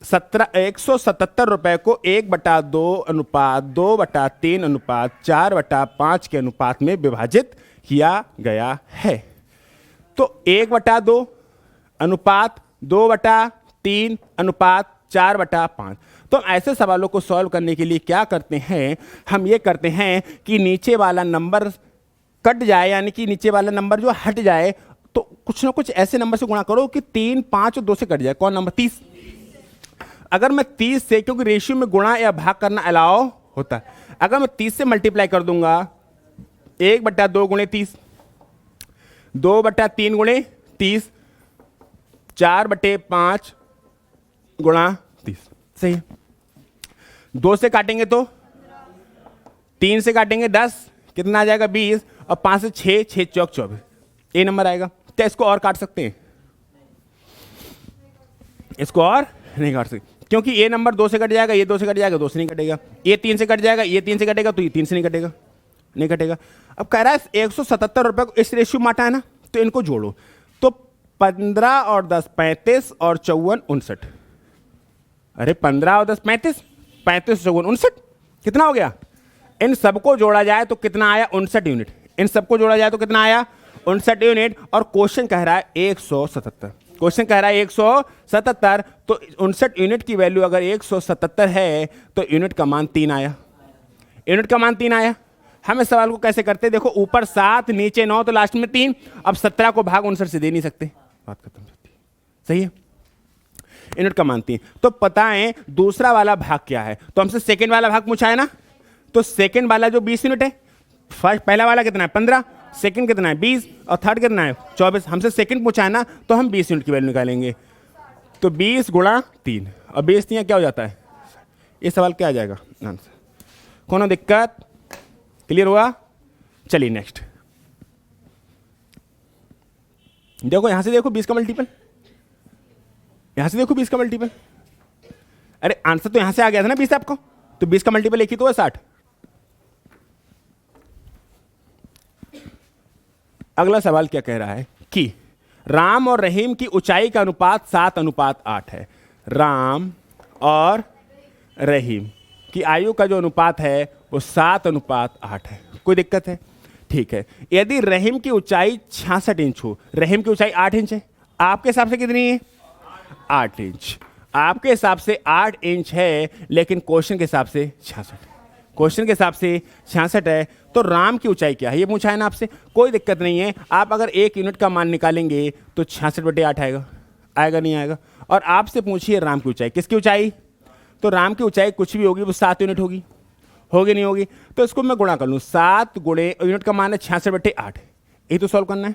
177 रुपए को 1/2 अनुपात 2/3 अनुपात 4/5 के अनुपात में विभाजित किया गया है। तो 1/2 अनुपात 2/3 अनुपात 4/5। तो ऐसे सवालों को सॉल्व करने के लिए क्या करते हैं, हम ये करते हैं कि नीचे वाला नंबर कट जाए, यानी कि नीचे वाला नंबर जो हट जाए, तो कुछ ना कुछ ऐसे नंबर से गुणा करो कि 3 5 और 2 से कट जाए। कौन नंबर? 30। अगर मैं 30 से, क्योंकि रेशियो में गुणा या भाग करना अलाउ होता है, अगर मैं 30 से मल्टीप्लाई कर दूंगा 1/2 गुणे 30, 2/3 गुणे 30, 4/5 गुणा 30, सही है। 2 से काटेंगे तो 3 से काटेंगे 10, कितना आ जाएगा 20, और 5 से 6 6 चौक 24, ये नंबर आएगा। तो इसको और काट सकते हैं? इसको और नहीं काट सकते, क्योंकि ये नंबर 2 से कट जाएगा, ये 2 से कट जाएगा, 2 से नहीं कटेगा, ये 3 से कट जाएगा, ये 3 से कटेगा, तो ये 3 से नहीं कटेगा, नहीं कटेगा। अब कह रहा है 177 रुपए को इस रेशियो में आटा है ना, तो इनको जोड़ो, तो 15 और 10 35 और 54 59। अरे 15 और 10 35, 35 54 59, कितना हो गया? इन सबको जोड़ा जाए तो कितना आया? 59 यूनिट। इन सबको जोड़ा जाए तो कितना आया? 59 यूनिट। और क्वेश्चन कह रहा है 177, क्वेश्चन कह रहा है 177, तो 59 यूनिट की वैल्यू अगर 177 है तो यूनिट का मान 3 आया, यूनिट का मान 3 आया। हम इस सवाल को कैसे करते हैं? देखो ऊपर 7 नीचे 9 तो लास्ट में 3, अब 17 को भाग 59 से दे नहीं सकते, बात खत्म होती है, सही है। यूनिट का मान 3, तो पता है दूसरा वाला भाग क्या है, तो हमसे सेकंड वाला भाग पूछा है ना, तो सेकंड वाला जो 20 यूनिट है, फर्स्ट पहला वाला कितना है 15, सेकंड कितना है 20, और थर्ड कितना है 24। हमसे सेकंड पूछा है ना, तो हम 20 यूनिट की वैल्यू निकालेंगे, तो 20 गुणा 3, और 20 3 क्या हो जाता है? ये सवाल क्या आ जाएगा आंसर? कोनो दिक्कत? क्लियर हुआ? चलिए नेक्स्ट। देखो यहां से देखो 20 का मल्टीपल, यहां से देखो 20 का मल्टीपल। अरे आंसर तो यहां से आ गया था ना 20 आपको, तो 20 का मल्टीपल एक ही तो है 60। अगला सवाल क्या कह रहा है कि राम और रहीम की ऊंचाई का अनुपात 7:8 है। राम और रहीम की आयु का जो अनुपात है वो 7:8 है। कोई दिक्कत है? ठीक है। यदि रहीम की ऊंचाई 66 इंच हो, रहीम की ऊंचाई 8 इंच है, आपके हिसाब से कितनी है? 8 इंच। आपके हिसाब से 8 इंच है, लेकिन क्वेश्चन के हिसाब से 66, क्वेश्चन के हिसाब से 66 है। तो राम की ऊंचाई क्या है ये पूछा है ना आपसे। कोई दिक्कत नहीं है, आप अगर 1 यूनिट का मान निकालेंगे तो 66/8 आएगा, आएगा नहीं आएगा। और आपसे पूछिए राम की ऊंचाई, किसकी ऊंचाई? तो राम की ऊंचाई कुछ भी होगी वो 7 यूनिट होगी, होगी नहीं होगी? तो इसको मैं गुणा कर लूँ, 7 गुणे यूनिट का मान है 66/8, यही तो सॉल्व करना है।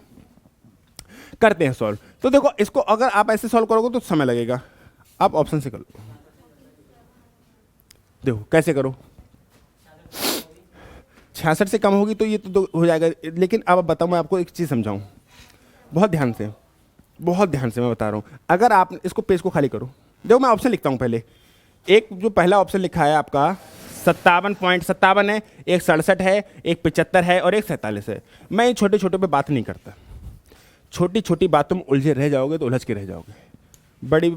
करते हैं सॉल्व। तो देखो इसको अगर आप ऐसे सॉल्व करोगे तो समय लगेगा, आप ऑप्शन से कर लो। देखो कैसे करो, 66 से कम होगी तो ये तो हो जाएगा। लेकिन अब बताऊँ, मैं आपको एक चीज़ समझाऊँ, बहुत ध्यान से, बहुत ध्यान से मैं बता रहा हूँ। अगर आप इसको पेज को खाली करो, देखो मैं ऑप्शन लिखता हूँ पहले। एक जो पहला ऑप्शन लिखा है आपका 57.57 है, एक 67 है, एक 75 है और एक 47 है। मैं इन छोटे छोटे पे बात नहीं करता, छोटी छोटी बातों में उलझे रह जाओगे तो उलझ के रह जाओगे।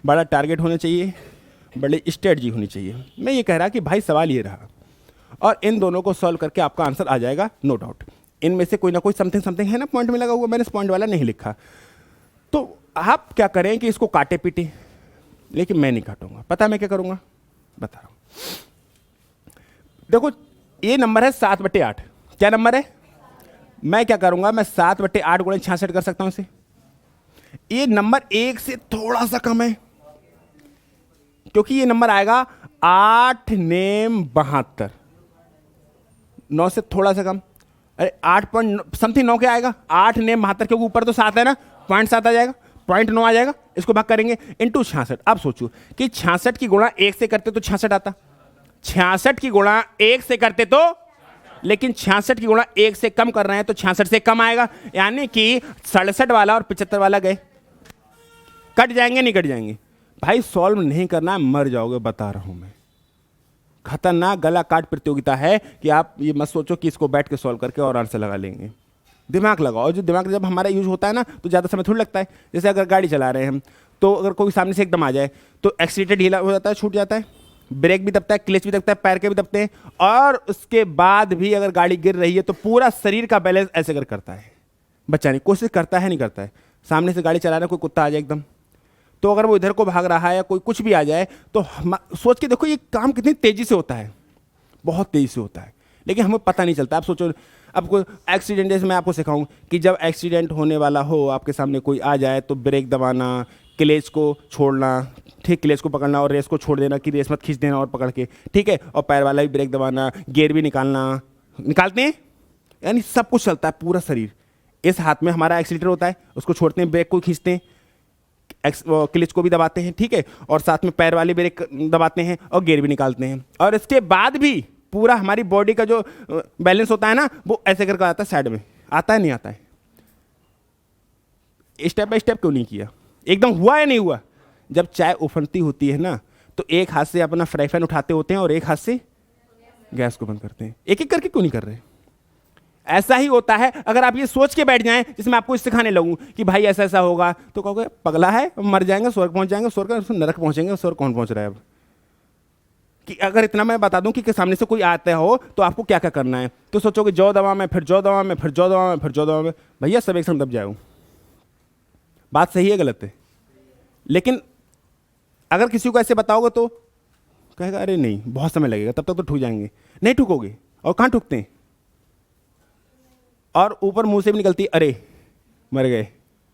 बड़ा टारगेट होना चाहिए, बड़ी स्ट्रेटजी होनी चाहिए। मैं ये कह रहा कि भाई सवाल ये रहा, और इन दोनों को सॉल्व करके आपका आंसर आ जाएगा, नो डाउट। इनमें से कोई ना कोई समथिंग समथिंग है ना पॉइंट में लगा हुआ, मैंने इस पॉइंट वाला नहीं लिखा। तो आप क्या करें कि इसको काटे पीटे, लेकिन मैं नहीं काटूंगा। पता है मैं क्या करूंगा? बता रहा हूं। देखो ये नंबर है 7/8। क्या नंबर है? मैं क्या करूंगा, मैं 7/8 गुणे 66 कर सकता हूं इसे। ये नंबर 1 से थोड़ा सा कम है, क्योंकि ये नंबर आएगा 8 नेम 72, 9 से थोड़ा सा कम। अरे 8 पॉइंट समथिंग 9 क्या आएगा? 8 नेम 72, क्योंकि ऊपर तो 7 है ना, 0.7 आ जाएगा, 0.9 आ जाएगा। इसको भाग करेंगे इंटू 66। अब सोचो कि 66 की गुणा 1 से करते तो 66 आता, 66 की गुणा 1 से करते तो, लेकिन 66 की गुणा 1 से कम कर रहे हैं तो 66 से कम आएगा। यानी कि 67 वाला और 75 वाला गए, कट जाएंगे नहीं कट जाएंगे? भाई सॉल्व नहीं करना, मर जाओगे, बता रहा हूं मैं। खतरनाक गला काट प्रतियोगिता है कि आप ये मत सोचो कि इसको बैठ के सॉल्व करके और आंसर लगा लेंगे। दिमाग लगाओ। जो दिमाग जब हमारा यूज होता है ना तो ज़्यादा समय थोड़ी लगता है। जैसे अगर गाड़ी चला रहे हैं हम, तो अगर कोई सामने से एकदम आ जाए तो एक्सीलेटर ढीला हो जाता है, छूट जाता है, ब्रेक भी दबता है, क्लच भी दबता है, पैर के भी दबते हैं, और उसके बाद भी अगर गाड़ी गिर रही है तो पूरा शरीर का बैलेंस ऐसे करता है, बचाने की कोशिश करता है, नहीं करता है। सामने से गाड़ी चला रहा है, कोई कुत्ता आ जाए एकदम, तो अगर वो इधर को भाग रहा है या कोई कुछ भी आ जाए तो सोच के देखो ये काम कितनी तेजी से होता है, बहुत तेजी से होता है, लेकिन हमें पता नहीं चलता। आप सोचो, अब कोई एक्सीडेंट, जैसे मैं आपको सिखाऊं कि जब एक्सीडेंट होने वाला हो, आपके सामने कोई आ जाए तो ब्रेक दबाना, क्लच को छोड़ना, ठीक, क्लच को पकड़ना और रेस को छोड़ देना कि रेस मत खींच देना और पकड़ के, ठीक है, और पैर वाला भी ब्रेक दबाना, गियर भी निकालना, निकालते हैं, यानी सब कुछ चलता है पूरा शरीर। इस हाथ में हमारा एक्सीलेटर होता है, उसको छोड़ते हैं, ब्रेक को खींचते हैं, क्लच को भी दबाते हैं, ठीक है, और साथ में पैर वाले ब्रेक दबाते हैं और गियर भी निकालते हैं। और इसके बाद भी पूरा हमारी बॉडी का जो बैलेंस होता है ना, वो ऐसे करके आता है साइड में, आता है नहीं आता है? स्टेप बाय स्टेप क्यों नहीं किया? एकदम हुआ या नहीं हुआ? जब चाय उफनती होती है ना तो एक हाथ से अपना फ्राई पैन उठाते होते हैं और एक हाथ से गैस को बंद करते हैं। एक एक करके क्यों नहीं कर रहे? ऐसा ही होता है। अगर आप ये सोच के बैठ जाएं, जिसमें आपको सिखाने लगूं कि भाई ऐसा ऐसा होगा, तो कहोगे पगला है, मर जाएंगे, स्वर्ग पहुंच जाएंगे, स्वर्ग नरक पहुंचेंगे, स्वर्ग कौन पहुंच रहा है? अब कि अगर इतना मैं बता दूं कि सामने से कोई आता हो तो आपको क्या क्या करना है, तो सोचोगे जौ दवा में, फिर जौ दवा में, फिर जौ दवा में, फिर जौ दवा में। भैया सब एक साथ दब जाओ। बात सही है गलत है? लेकिन अगर किसी को ऐसे बताओगे तो कहेगा अरे नहीं, बहुत समय लगेगा, तब तक तो ठूक जाएंगे। नहीं ठूकोगे, और कहाँ ठूकते हैं? और ऊपर मुंह से भी निकलती है अरे मर गए,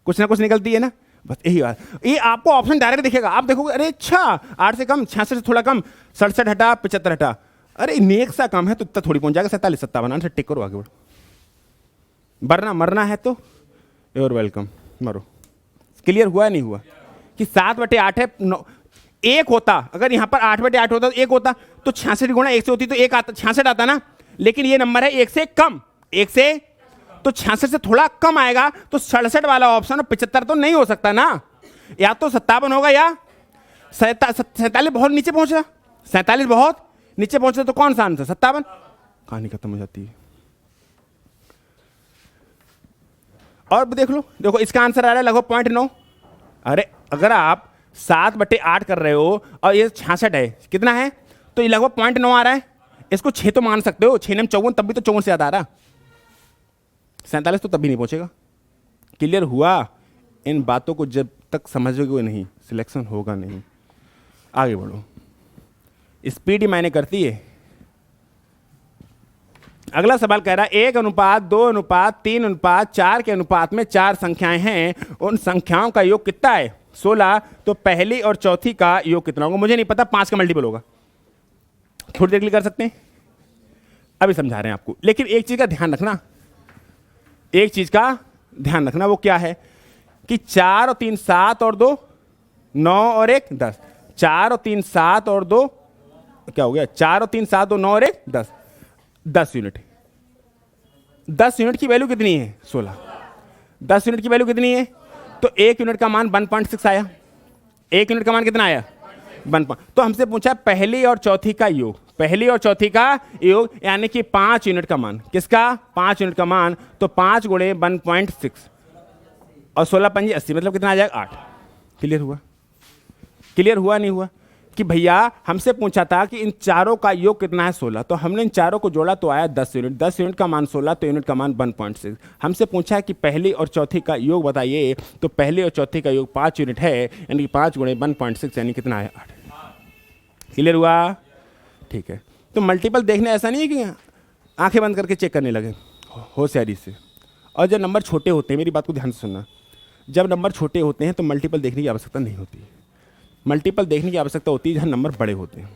कुछ ना कुछ निकलती है ना, बस यही बात। ये आपको ऑप्शन डायरेक्ट दिखेगा, आप देखोगे अरे अच्छा 8 से कम, 66 से थोड़ा कम, 67 हटा, 75 हटा, अरे नेक सा कम है तो इतना थोड़ी पहुंच जाएगा, 47 57 टिक करो, आगे बढ़ो। मरना है तो योर वेलकम, मरो। क्लियर हुआ नहीं हुआ कि 7/8 है, 1 होता, अगर यहां पर 8/8 होता तो 1 होता, तो 66 गुणा 1 से होती तो 1 आता, 66 आता ना। लेकिन ये नंबर है 1 से कम, 1 से, तो 66 से थोड़ा कम आएगा, तो 67 वाला ऑप्शन और 75 तो नहीं हो सकता ना, या तो 57 होगा या 47 बहुत नीचे पहुंच रहा, 47 बहुत नीचे पहुंच रहा, तो कौन सा आंसर? 57। कहानी खत्म हो जाती है। और देख लो, देखो इसका आंसर आ रहा है लगभग 0.9। अरे अगर आप 7/8 कर रहे हो और ये 66 है, कितना है, तो ये लगभग 0.9 आ रहा है। इसको 6 तो मान सकते हो, 6 में 54, तब भी तो 54 से ज्यादा आ रहा। 47 तो तब भी नहीं पहुंचेगा। क्लियर हुआ? इन बातों को जब तक समझोगे नहीं, सिलेक्शन होगा नहीं। आगे बढ़ो। स्पीड ही मायने करती है। अगला सवाल कह रहा है 1:2:3:4 के अनुपात में 4 संख्याएं हैं, उन संख्याओं का योग कितना है? 16। तो पहली और चौथी का योग कितना होगा? मुझे नहीं पता, 5 का मल्टीपल होगा। थोड़ी देर के लिए कर सकते हैं, अभी समझा रहे हैं आपको। लेकिन एक चीज का ध्यान रखना, एक चीज का ध्यान रखना, वो क्या है कि 4 और 3 7 और 2 9 और 1 10। 4 और 3 7 और 2 क्या हो गया? 4 और 3 7 और 9 और 1 10। 10 यूनिट। 10 यूनिट की वैल्यू कितनी है? 16। 10 यूनिट की वैल्यू कितनी है? तो 1 यूनिट का मान 1.6 आया। 1 यूनिट का मान कितना आया? 1। तो हमसे पूछा पहली और चौथी का योग, पहली और चौथी का योग यानी कि 5 यूनिट का मान। किसका? 5 यूनिट का मान। तो 5 गुणे 1.6 और 16 पंजी 80, मतलब कितना आ जाएगा? 8। क्लियर हुआ? क्लियर हुआ नहीं हुआ? कि भैया हमसे पूछा था कि इन चारों का योग कितना है? 16। तो हमने इन चारों को जोड़ा तो आया 10 यूनिट। 10 यूनिट का मान 16, तो यूनिट का मान 1.6। हमसे पूछा है कि पहली और चौथी का योग बताइए, तो पहली और चौथी का योग 5 यूनिट है, यानी कि 5 गुणे 1.6 यानी कितना है? 8। क्लियर हुआ? ठीक है। तो मल्टीपल देखने ऐसा नहीं है कि आंखें बंद करके चेक करने लगे, होशियारी से। और जब नंबर छोटे होते हैं, मेरी बात को ध्यान से सुनना, जब नंबर छोटे होते हैं तो मल्टीपल देखने की आवश्यकता नहीं होती। मल्टीपल देखने की आवश्यकता होती है जहाँ नंबर बड़े होते हैं,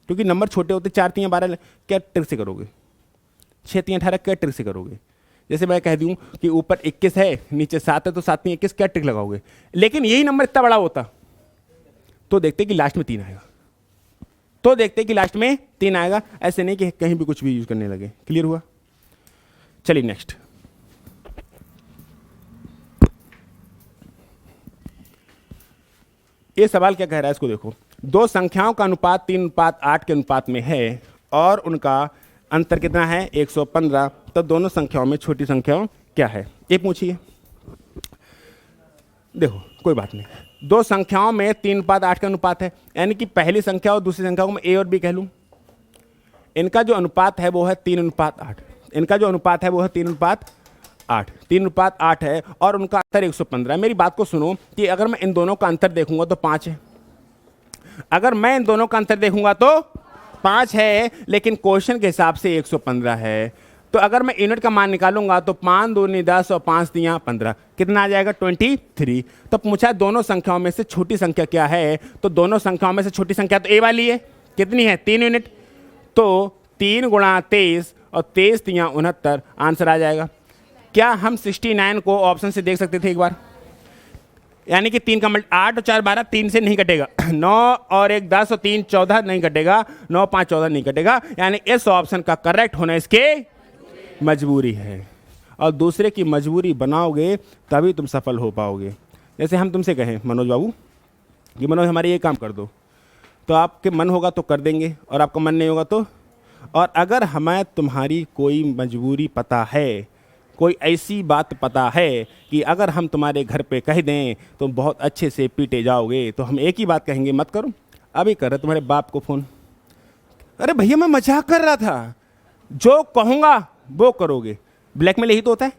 क्योंकि नंबर छोटे होते 4 3 12 क्या ट्रिक से करोगे? 6 3 18 क्या ट्रिक से करोगे? जैसे मैं कह दूँ कि ऊपर 21 है, नीचे 7 है, तो 7 3 21 क्या ट्रिक लगाओगे? लेकिन यही नंबर इतना बड़ा होता तो देखते कि लास्ट में 3 आएगा, तो देखते कि लास्ट में 3 आएगा। ऐसे नहीं कि कहीं भी कुछ भी यूज करने लगे। क्लियर हुआ? चलिए नेक्स्ट। ये सवाल क्या कह रहा है, इसको देखो। दो संख्याओं का अनुपात 3:8 के अनुपात में है और उनका अंतर कितना है? 115। तो दोनों संख्याओं में छोटी संख्या क्या है, ये पूछिए। देखो कोई बात नहीं, दो संख्याओं में 3:8 का अनुपात है, यानी कि पहली संख्या और दूसरी संख्या को मैं ए और बी कह लूं। इनका जो अनुपात है वो है 3:8। इनका जो अनुपात है वो है 3:8। 3:8 है और उनका अंतर 115 है। मेरी बात को सुनो कि अगर मैं इन दोनों का अंतर देखूंगा तो 5 है। अगर मैं इन दोनों का अंतर देखूंगा तो 5 है, लेकिन क्वेश्चन के हिसाब से 115 है। तो अगर मैं यूनिट का मान निकालूंगा तो 5 दूनी 10 और 5 दिया 15, कितना आ जाएगा? 23। तो पूछा दोनों संख्याओं में से छोटी संख्या क्या है, तो दोनों संख्याओं में से छोटी संख्या तो ए वाली है। कितनी है? 3 यूनिट। तो 3 गुणा 23 और 23 दिया 69, आंसर आ जाएगा। क्या हम 69 को ऑप्शन से देख सकते थे एक बार? यानी कि 3 का 8 और 4 12, 3 से नहीं कटेगा। 9 और 1 10 और 3 14 नहीं कटेगा। 9 5 14 नहीं कटेगा, यानी इस ऑप्शन का करेक्ट होना इसके मजबूरी है। और दूसरे की मजबूरी बनाओगे तभी तुम सफल हो पाओगे। जैसे हम तुमसे कहें मनोज बाबू कि मनोज हमारे ये काम कर दो, तो आपके मन होगा तो कर देंगे और आपका मन नहीं होगा तो। और अगर हमें तुम्हारी कोई मजबूरी पता है, कोई ऐसी बात पता है कि अगर हम तुम्हारे घर पे कह दें तो बहुत अच्छे से पीटे जाओगे, तो हम एक ही बात कहेंगे, मत करो। अभी कर रहे तुम्हारे बाप को फ़ोन, अरे भैया मैं मजाक कर रहा था, जो कहूँगा वो करोगे। ब्लैकमेल यही तो होता है।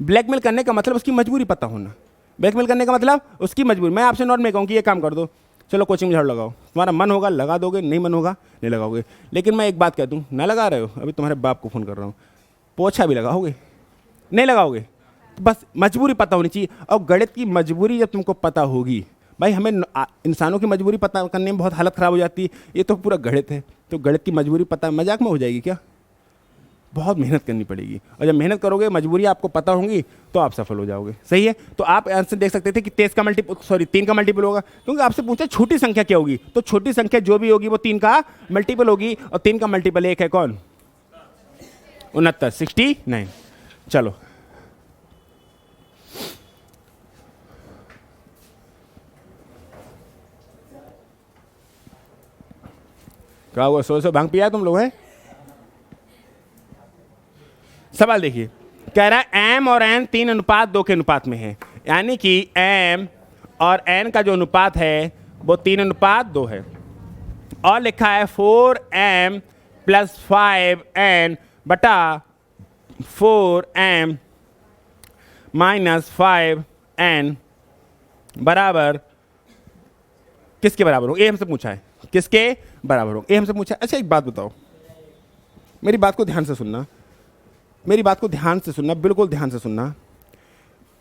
ब्लैकमेल करने का मतलब उसकी मजबूरी पता होना। ब्लैकमेल करने का मतलब उसकी मजबूरी। मैं आपसे नॉर्मल कहूँ कि ये काम कर दो, चलो कोचिंग में झाड़ू लगाओ, तुम्हारा मन होगा लगा दोगे, नहीं मन होगा नहीं लगाओगे। लेकिन मैं एक बात कह दूँ, ना लगा रहे हो, अभी तुम्हारे बाप को फ़ोन कर रहा हूँ, पोछा भी लगाओगे? नहीं लगाओगे। तो बस मजबूरी पता होनी चाहिए। और गणित की मजबूरी जब तुमको पता होगी, भाई हमें इंसानों की मजबूरी पता करने में बहुत हालत ख़राब हो जाती है, ये तो पूरा गणित है। तो गणित की मजबूरी पता मजाक में हो जाएगी क्या? बहुत मेहनत करनी पड़ेगी, और जब मेहनत करोगे, मजबूरी आपको पता होंगी, तो आप सफल हो जाओगे। सही है? तो आप आंसर देख सकते थे कि 3 का मल्टीपल होगा, क्योंकि आपसे पूछा छोटी संख्या क्या होगी, तो छोटी संख्या जो भी होगी वो 3 का मल्टीपल होगी, और 3 का मल्टीपल 1 है कौन? 69, 69। चलो क्या हुआ? सो भांग पिया तुम लोग हैं? सवाल देखिए, कह रहा है m और n 3:2 के अनुपात में है, यानी कि m और n का जो अनुपात है वो 3:2 है। और लिखा है 4m + 5n बटा 4m - 5n बराबर किसके बराबर हो? ए हमसे पूछा है, किसके बराबर हो? ए हमसे पूछा है। अच्छा एक बात बताओ, मेरी बात को ध्यान से सुनना, मेरी बात को ध्यान से सुनना, बिल्कुल ध्यान से सुनना।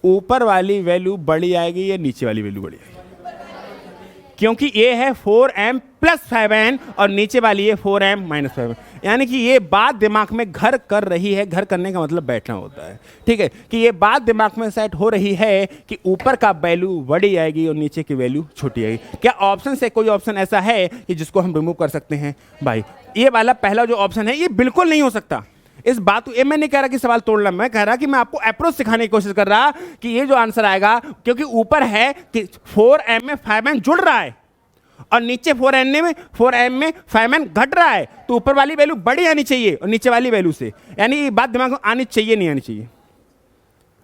ऊपर वाली वैल्यू बड़ी आएगी या नीचे वाली वैल्यू बड़ी आएगी? क्योंकि ये है 4m + 5n और नीचे वाली है 4m - 5n, यानी कि ये बात दिमाग में घर कर रही है। घर करने का मतलब बैठना होता है, ठीक है, कि ये बात दिमाग में सेट हो रही है कि ऊपर का वैल्यू बड़ी आएगी और नीचे की वैल्यू छोटी आएगी। क्या ऑप्शन से कोई ऑप्शन ऐसा है कि जिसको हम रिमूव कर सकते हैं? भाई ये वाला पहला जो ऑप्शन है ये बिल्कुल नहीं हो सकता। इस बात को, ये मैं नहीं कह रहा कि सवाल तोड़ना, मैं कह रहा कि मैं आपको अप्रोच सिखाने की कोशिश कर रहा कि ये जो आंसर आएगा, क्योंकि ऊपर है कि 4m में 5m जुड़ रहा है और नीचे 4m में 5m घट रहा है, तो ऊपर वाली वैल्यू बड़ी आनी चाहिए और नीचे वाली वैल्यू से, यानी ये बात दिमाग में आनी चाहिए, नहीं आनी चाहिए?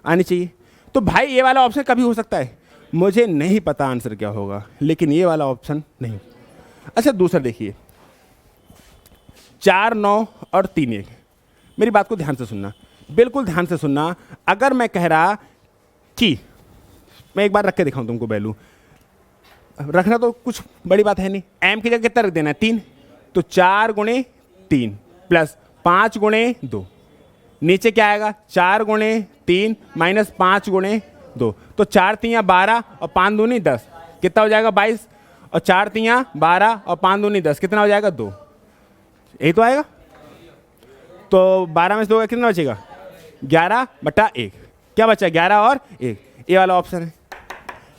आनी चाहिए। तो भाई ये वाला ऑप्शन कभी हो सकता है? मुझे नहीं पता आंसर क्या होगा, लेकिन ये वाला ऑप्शन नहीं। अच्छा दूसरा देखिए, 4 9 और 3 1। मेरी बात को ध्यान से सुनना, बिल्कुल ध्यान से सुनना। अगर मैं कह रहा कि, मैं एक बार रख के दिखाऊं तुमको, वैल्यू रखना तो कुछ बड़ी बात है नहीं। m की जगह कितना रख देना है? 3, तो 4 × 3 + 5 × 2, नीचे क्या आएगा? 4 × 3 - 5 × 2, तो 4 3 12 और 5 दूनी 10, कितना हो जाएगा? 22, और 4 3 12 और 5 दूनी 10, कितना हो जाएगा? 2। यही तो आएगा। तो 12 में से 2 कितना बचेगा? 11/1। क्या बचा? 11 और 1। ये वाला ऑप्शन है,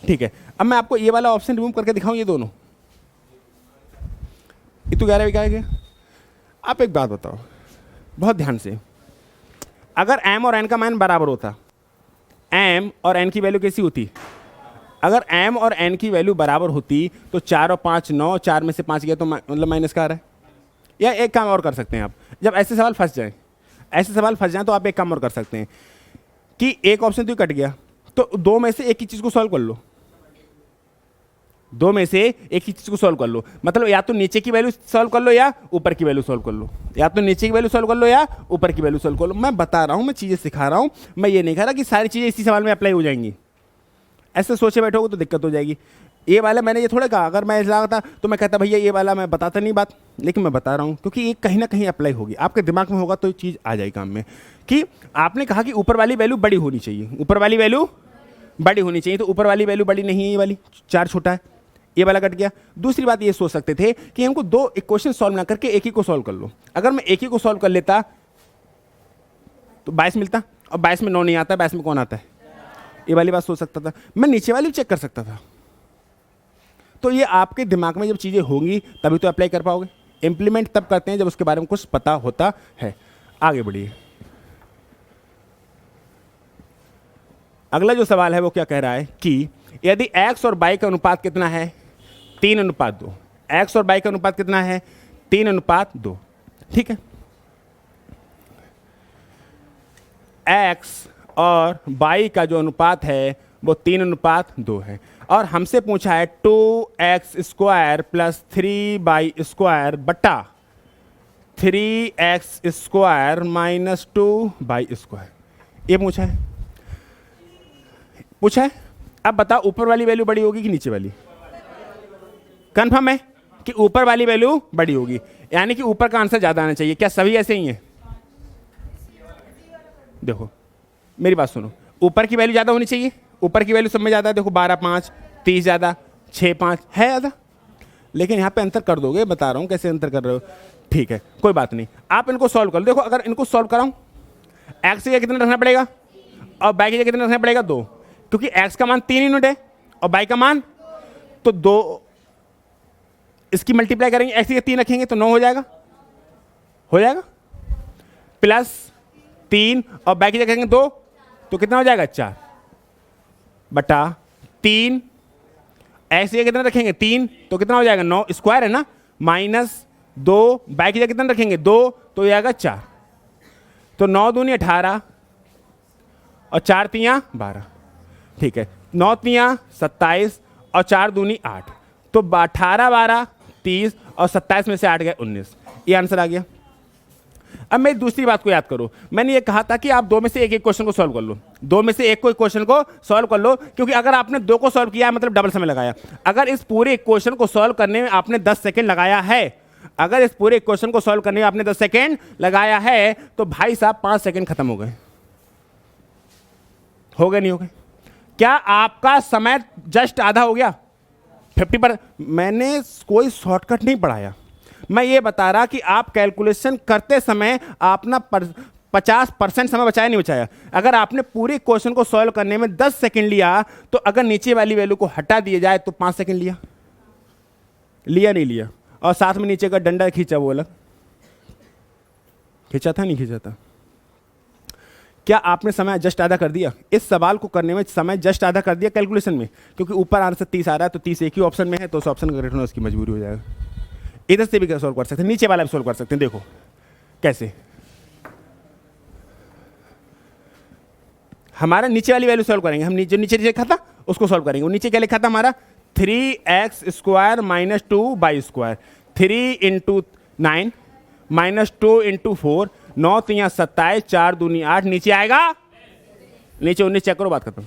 ठीक है। अब मैं आपको ये वाला ऑप्शन रिमूव करके दिखाऊं, ये दोनों, ये तो 11 भी आएगा। आप एक बात बताओ बहुत ध्यान से, अगर m और n का मान बराबर होता, m और n की वैल्यू कैसी होती? अगर m और n की वैल्यू बराबर होती तो 4 और 5 9, 4 में से 5 गया तो मतलब माइनस का आ रहा है। या एक काम और कर सकते हैं आप, जब ऐसे सवाल फंस जाएं, ऐसे सवाल फंस जाएं तो आप एक काम और कर सकते हैं कि एक ऑप्शन तो कट गया, तो 2 में से एक ही चीज़ को सॉल्व कर लो। 2 में से एक ही चीज़ को सॉल्व कर लो, मतलब या तो नीचे की वैल्यू सॉल्व कर लो या ऊपर की वैल्यू सॉल्व कर लो, या तो नीचे की वैल्यू सॉल्व कर लो या ऊपर की वैल्यू सॉल्व कर लो। मैं बता रहा हूँ, मैं चीज़ें सिखा रहा हूँ, मैं ये नहीं कह रहा कि सारी चीज़ें इसी सवाल में अप्लाई हो जाएंगी। ऐसे सोचे बैठोगे तो दिक्कत हो जाएगी। ये वाला मैंने ये थोड़ा कहा, अगर मैं ऐसा था तो मैं कहता भैया ये वाला मैं बताता नहीं बात, लेकिन मैं बता रहा हूँ क्योंकि ये कहीं ना कहीं अप्लाई होगी, आपके दिमाग में होगा तो ये चीज़ आ जाएगी काम में। कि आपने कहा कि ऊपर वाली वैल्यू बड़ी होनी चाहिए, ऊपर वाली वैल्यू बड़ी होनी चाहिए, तो ऊपर वाली वैल्यू बड़ी नहीं है, ये वाली 4 छोटा है, ये वाला कट गया। दूसरी बात ये सोच सकते थे कि हमको 2 इक्वेशन सॉल्व ना करके एक ही को सॉल्व कर लो। अगर मैं एक ही को सॉल्व कर लेता तो 22 मिलता, और 22 में 9 नहीं आता, 22 में कौन आता है? ये वाली बात सोच सकता था। मैं नीचे वाली चेक कर सकता था। तो ये आपके दिमाग में जब चीज़ें होंगी तभी तो अप्लाई कर पाओगे। इंप्लीमेंट तब करते हैं जब उसके बारे में कुछ पता होता है। आगे बढ़िए। अगला जो सवाल है वो क्या कह रहा है कि यदि x और y का अनुपात कितना है? 3:2। x और y का अनुपात कितना है? 3:2। ठीक है, x और y का जो अनुपात है वो 3:2 है, और हमसे पूछा है 2x² + 3y² बटा 3x² - 2y², ये पूछा है। अब बताओ ऊपर वाली वैल्यू बड़ी होगी कि नीचे वाली? कंफर्म है कि ऊपर वाली वैल्यू बड़ी होगी, यानी कि ऊपर का आंसर ज्यादा आना चाहिए। क्या सभी ऐसे ही हैं? देखो मेरी बात सुनो, ऊपर की वैल्यू ज्यादा होनी चाहिए, ऊपर की वैल्यू सब में ज्यादा है। देखो 12 5 30 ज्यादा, 6 5 है ज्यादा, लेकिन यहाँ पे अंतर कर दोगे, बता रहा हूँ कैसे अंतर कर रहे हो। ठीक है कोई बात नहीं, आप इनको सॉल्व कर लो। देखो अगर इनको सॉल्व कराऊं, एक्स की जगह कितना रखना पड़ेगा और बाई की जगह कितना रखना पड़ेगा? 2, क्योंकि x का मान 3 यूनिट है और y का मान तो 2, इसकी मल्टीप्लाई करेंगे, x की जगह 3 रखेंगे तो 9 हो जाएगा, प्लस 3 और y की जगह रखेंगे 2 तो कितना हो जाएगा? 4 बटा 3, x की जगह कितना रखेंगे? 3 तो कितना हो जाएगा? 9 स्क्वायर है ना, -2, y की जगह कितना रखेंगे? 2 तो हो जाएगा 4, तो 9 दूनी 18 और 4 तियाँ 12, ठीक है, 9 तियाँ 27 और 4 दूनी 8, तो 18 12 30 और 27 में से 8 गए 19, ये आंसर आ गया। अब मैं दूसरी बात को याद करो, मैंने ये कहा था कि आप दो में से एक क्वेश्चन को सॉल्व कर लो, दो में से एक कोई क्वेश्चन को सॉल्व कर लो, क्योंकि अगर आपने दो को सॉल्व किया मतलब डबल समय लगाया। अगर इस पूरे इक्वेशन को सॉल्व करने में आपने 10 सेकंड लगाया है, अगर इस पूरे इक्वेशन को सॉल्व करने में आपने 10 सेकंड लगाया है, तो भाई साहब 5 सेकंड खत्म हो गए, हो गए नहीं हो गए? क्या आपका समय जस्ट आधा हो गया? 50%। मैंने कोई शॉर्टकट नहीं पढ़ाया, मैं ये बता रहा कि आप कैलकुलेशन करते समय अपना 50% समय बचाया नहीं बचाया। अगर आपने पूरे क्वेश्चन को सॉल्व करने में 10 सेकंड लिया, तो अगर नीचे वाली वैल्यू को हटा दिया जाए तो 5 सेकंड लिया, लिया नहीं लिया? और साथ में नीचे का डंडा खींचा, वो अलग खींचा था नहीं खींचा था? क्या आपने समय जस्ट आधा कर दिया? इस सवाल को करने में समय जस्ट आधा कर दिया कैलकुलेशन में, क्योंकि ऊपर आंसर 30 आ रहा है, तो 30 एक ही ऑप्शन में है, तो उस ऑप्शन का करेक्ट होना उसकी मजबूरी हो जाएगा। इधर से भी सॉल्व कर सकते हैं, नीचे वाला भी सॉल्व कर सकते हैं। देखो कैसे, हमारा नीचे वाली वैल्यू सॉल्व करेंगे हम, नीचे नीचे लिखा था उसको सॉल्व करेंगे। वो नीचे क्या लिखा था हमारा? 3x² minus 2y², 3 into 9 minus 2 into 4, 9 तियाँ 27, 4 दूनी 8, नीचे आएगा, नीचे 19 चेक करो, बात खत्म।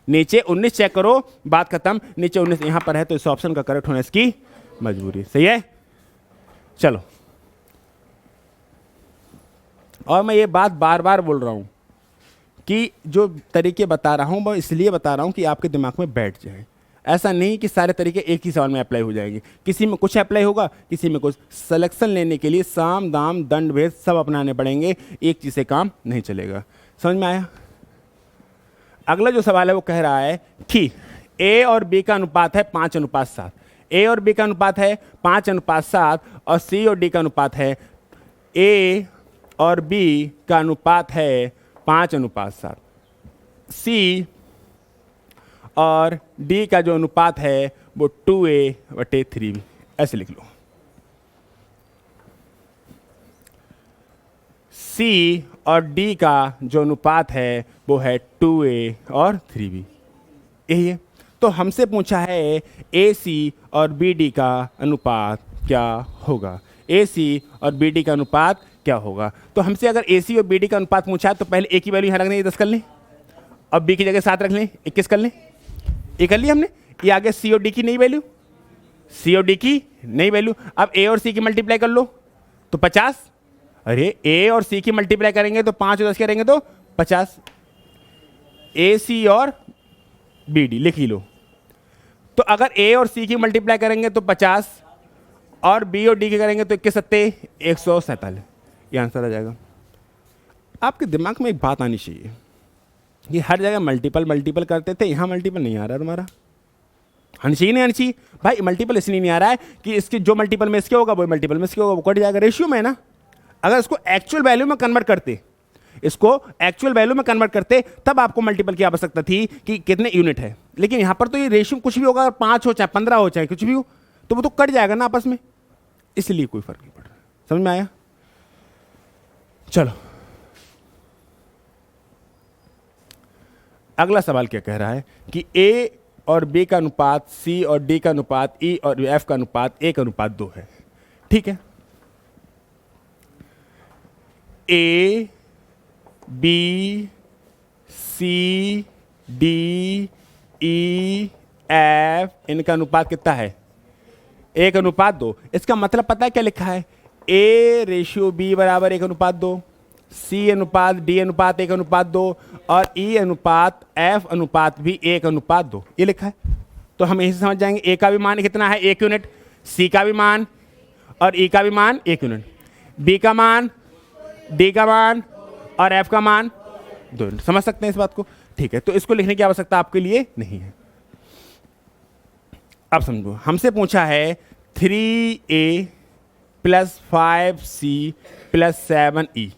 नीचे 19 चेक करो, बात खत्म। नीचे 19 यहां पर है, तो इस ऑप्शन का करेक्ट होना इसकी मजबूरी। सही है? चलो, और मैं ये बात बार बार बोल रहा हूं कि जो तरीके बता रहा हूं वो इसलिए बता रहा हूं कि आपके दिमाग में बैठ जाए। ऐसा नहीं कि सारे तरीके एक ही सवाल में अप्लाई हो जाएंगे, किसी में कुछ अप्लाई होगा, किसी में कुछ। सिलेक्शन लेने के लिए साम दाम दंड भेद सब अपनाने पड़ेंगे, एक चीज से काम नहीं चलेगा। समझ में आया? अगला जो सवाल है वो कह रहा है कि ए और बी का अनुपात है 5:7। ए और बी का अनुपात है 5:7 और सी और डी का अनुपात है, ए और बी का अनुपात है 5:7। सी और डी का जो अनुपात है वो 2a/3b, ऐसे लिख लो। सी और डी का जो अनुपात है वो है 2a और 3b, यही है। तो हमसे पूछा है ए सी और बी डी का अनुपात क्या होगा? ए सी और बी डी का अनुपात क्या होगा? तो हमसे अगर ए सी और बी डी का अनुपात पूछा है, तो पहले ए की वैल्यू यहाँ रख लें, 10 कर लें, और बी की जगह 7 रख लें, 21 कर लें। ये कर लिया हमने। ये आगे सी और डी की नई वैल्यू, सी और डी की नई वैल्यू। अब ए और सी की मल्टीप्लाई कर लो तो 50। अरे ए और सी की मल्टीप्लाई करेंगे तो 5 और 10 करेंगे तो 50। ए सी और बी डी लिख ही लो। तो अगर ए और सी की मल्टीप्लाई करेंगे तो 50 और बी और डी की करेंगे तो 21 सत्ते 147, ये आंसर आ जाएगा। आपके दिमाग में एक बात आनी चाहिए, ये हर जगह मल्टीपल मल्टीपल करते थे, यहाँ मल्टीपल नहीं आ रहा है तुम्हारा। आनी चाहिए नहीं आनी चाहिए? भाई मल्टीपल इसलिए नहीं आ रहा है कि इसके जो मल्टीपल में इसके होगा वो मल्टीपल में इसके होगा, वो कट जाएगा, रेशियो में है ना। अगर इसको एक्चुअल वैल्यू में कन्वर्ट करते, इसको एक्चुअल वैल्यू में कन्वर्ट करते, तब आपको मल्टीपल की आवश्यकता थी कि कितने यूनिट है। लेकिन यहां पर तो ये रेशियो कुछ भी होगा, 5 हो चाहे 15 हो चाहे कुछ भी हो, तो वो तो कट जाएगा ना आपस में, इसलिए कोई फर्क नहीं पड़ रहा। समझ में आया? चलो, अगला सवाल क्या कह रहा है कि ए और बी का अनुपात सी और डी का अनुपात ई और एफ का अनुपात 1:2 है। ठीक है, A B C D E F, इनका अनुपात कितना है? 1:2। इसका मतलब पता है क्या लिखा है? ए रेशियो बी बराबर 1:2, सी अनुपात डी अनुपात 1:2 और ई अनुपात एफ अनुपात भी 1:2, ये लिखा है। तो हम यही से समझ जाएंगे ए का भी मान कितना है? 1 यूनिट, सी का भी मान और ई का भी मान 1 यूनिट, बी का मान, डी का मान और एफ का मान 2 यूनिट। समझ सकते हैं इस बात को? ठीक है, तो इसको लिखने की आवश्यकता आपके लिए नहीं है। अब समझो, हमसे पूछा है 3a + 5c + 7e,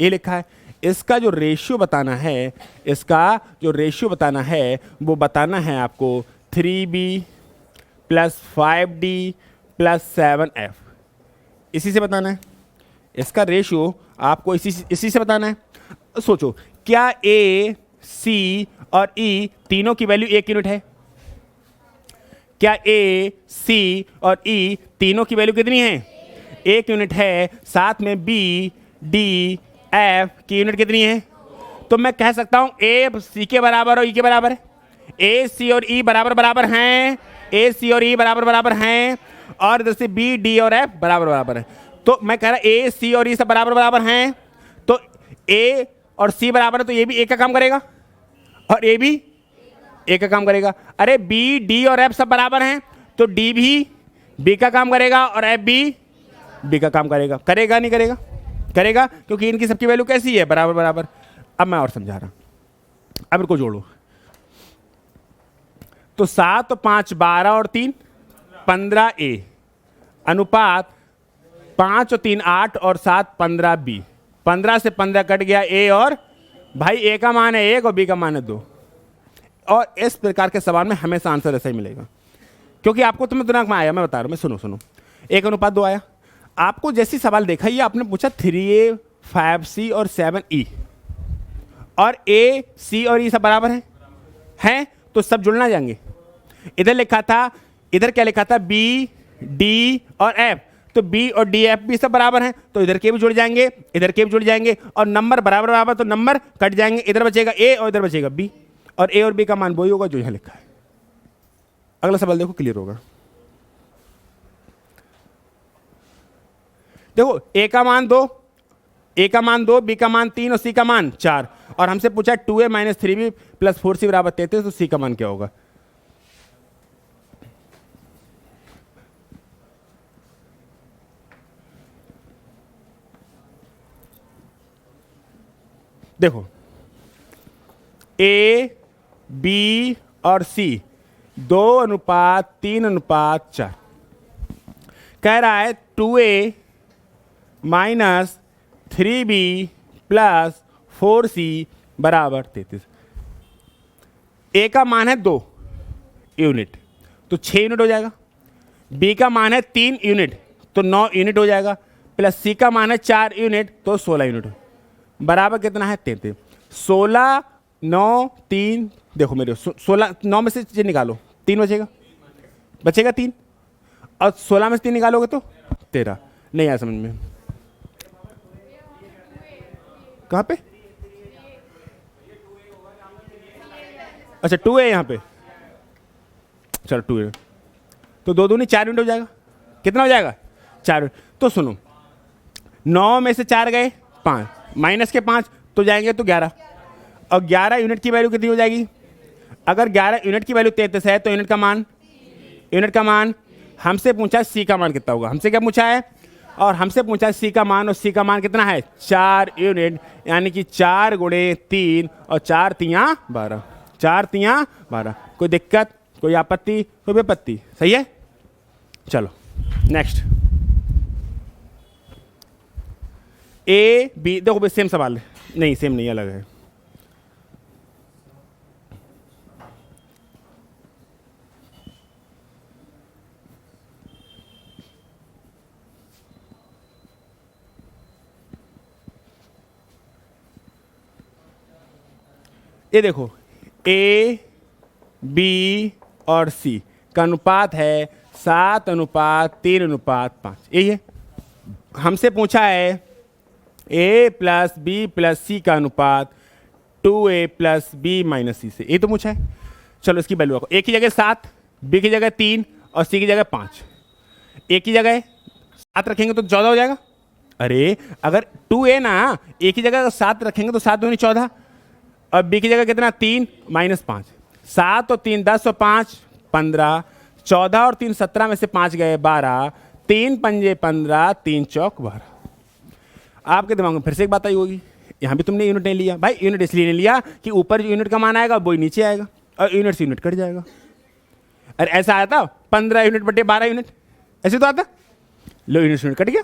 ये लिखा है। इसका जो रेशियो बताना है, इसका जो रेशियो बताना है वो बताना है आपको 3b + 5d + 7f, इसी से बताना है। इसका रेशियो आपको इसी से बताना है। सोचो क्या ए, सी और ई तीनों की वैल्यू 1 यूनिट है? क्या ए, सी और ई तीनों की वैल्यू कितनी है? 1 यूनिट है। साथ में बी, डी, एफ की यूनिट कितनी है? तो मैं कह सकता हूं ए सी के बराबर और ई के बराबर है। ए, सी और ई बराबर बराबर हैं, ए, सी और ई बराबर बराबर हैं, और इधर से बी, डी और एफ बराबर बराबर है। तो मैं कह रहा ए, सी और ई सब बराबर बराबर हैं, तो ए और सी बराबर है, तो ये भी ए का काम करेगा और ए भी ए का काम करेगा। अरे बी, डी और एफ सब बराबर हैं, तो डी भी बी का काम करेगा और एफ भी बी का काम करेगा। करेगा नहीं करेगा? करेगा, क्योंकि इनकी सबकी वैल्यू कैसी है? बराबर बराबर। अब मैं और समझा रहा हूं, अब इनको जोड़ो। तो 7 और 5 12 और 3 15 ए अनुपात 5 और 3 8 और 7 15 बी। 15 से 15 कट गया ए, और भाई ए का मान है 1 और बी का मान है 2। और इस प्रकार के सवाल में हमेशा आंसर ऐसा ही मिलेगा, क्योंकि आपको तुम्हें दिमाग में आया, मैं बता रहा हूं, मैं सुनो 1 अनुपात 2 आया। आपको जैसी सवाल देखा, ये आपने पूछा 3a 5c और 7e, और a, c और e सब बराबर हैं, तो सब जुड़ना जाएंगे। इधर लिखा था, इधर क्या लिखा था? b, d और f, तो b और d, f भी सब बराबर हैं, तो इधर के भी जुड़ जाएंगे, इधर के भी जुड़ जाएंगे, और नंबर बराबर बराबर, तो नंबर कट जाएंगे। इधर बचेगा a और इधर बचेगा b, और a और b का मान वही होगा जो यहां लिखा है। अगला सवाल देखो, क्लियर होगा। देखो a का मान 2, a का मान 2, b का मान 3 और c का मान 4, और हमसे पूछा 2a - 3b + 4c बराबर 33, तो c का मान क्या होगा? देखो a, b और c 2 अनुपात 3 अनुपात 4 कह रहा है 2a - 3b + 4c बराबर 33। a का मान है 2 यूनिट, तो 6 यूनिट हो जाएगा। b का मान है 3 यूनिट, तो 9 यूनिट हो जाएगा, प्लस c का मान है 4 यूनिट, तो 16 यूनिट हो। बराबर कितना है? 33। 16 9 3, देखो मेरे 16 9 में से ये निकालो, 3 बचेगा 3, और 16 में से 3 निकालोगे तो 13। नहीं आया समझ में? कहाँ पे? अच्छा 2a यहाँ पे, चलो 2a, तो 2 दूनी 4 यूनिट हो जाएगा। कितना हो जाएगा? 4 यूनिट। तो सुनो, 9 में से 4 गए 5, माइनस के 5 तो जाएंगे तो 11, और 11 यूनिट की वैल्यू कितनी हो जाएगी? अगर 11 यूनिट की वैल्यू 33 है, तो यूनिट का मान हमसे पूछा सी का मान कितना होगा? हमसे क्या पूछा है? और हमसे पूछा सी का मान, और सी का मान कितना है? 4 यूनिट, यानी कि 4 × 3 और 4 तियां 12, 4 तियां 12। कोई दिक्कत, कोई आपत्ति, कोई विपत्ति? सही है। चलो नेक्स्ट, ए बी। देखो सेम सवाल है, नहीं सेम नहीं, अलग है। ये देखो ए, बी और सी का अनुपात है 7 अनुपात 3 अनुपात 5, यही है। हमसे पूछा है a + b + c का अनुपात 2a + b - c से, ये तो पूछा है। चलो इसकी वैल्यू रखो, a की जगह 7, b की जगह 3 और c की जगह 5। a की जगह 7 रखेंगे तो 14 हो जाएगा। अरे अगर 2a ना, a की जगह 7 रखेंगे तो 7 दूनी 14, और b की जगह कितना? 3 - 5, 7 और 3 10 और 5 15, 14 और 3 17 में से 5 गए 12, 3 पंजे 15, 3 चौक 12। आपके दिमाग में फिर से एक बात आई होगी, यहाँ भी तुमने यूनिट नहीं लिया। भाई यूनिट इसलिए नहीं लिया कि ऊपर जो यूनिट का मान आएगा वही नीचे आएगा, और यूनिट से यूनिट कट जाएगा। अरे ऐसा आया था 15 यूनिट बटे 12 यूनिट, ऐसे तो आता। लो यूनिट से यूनिट कट गया,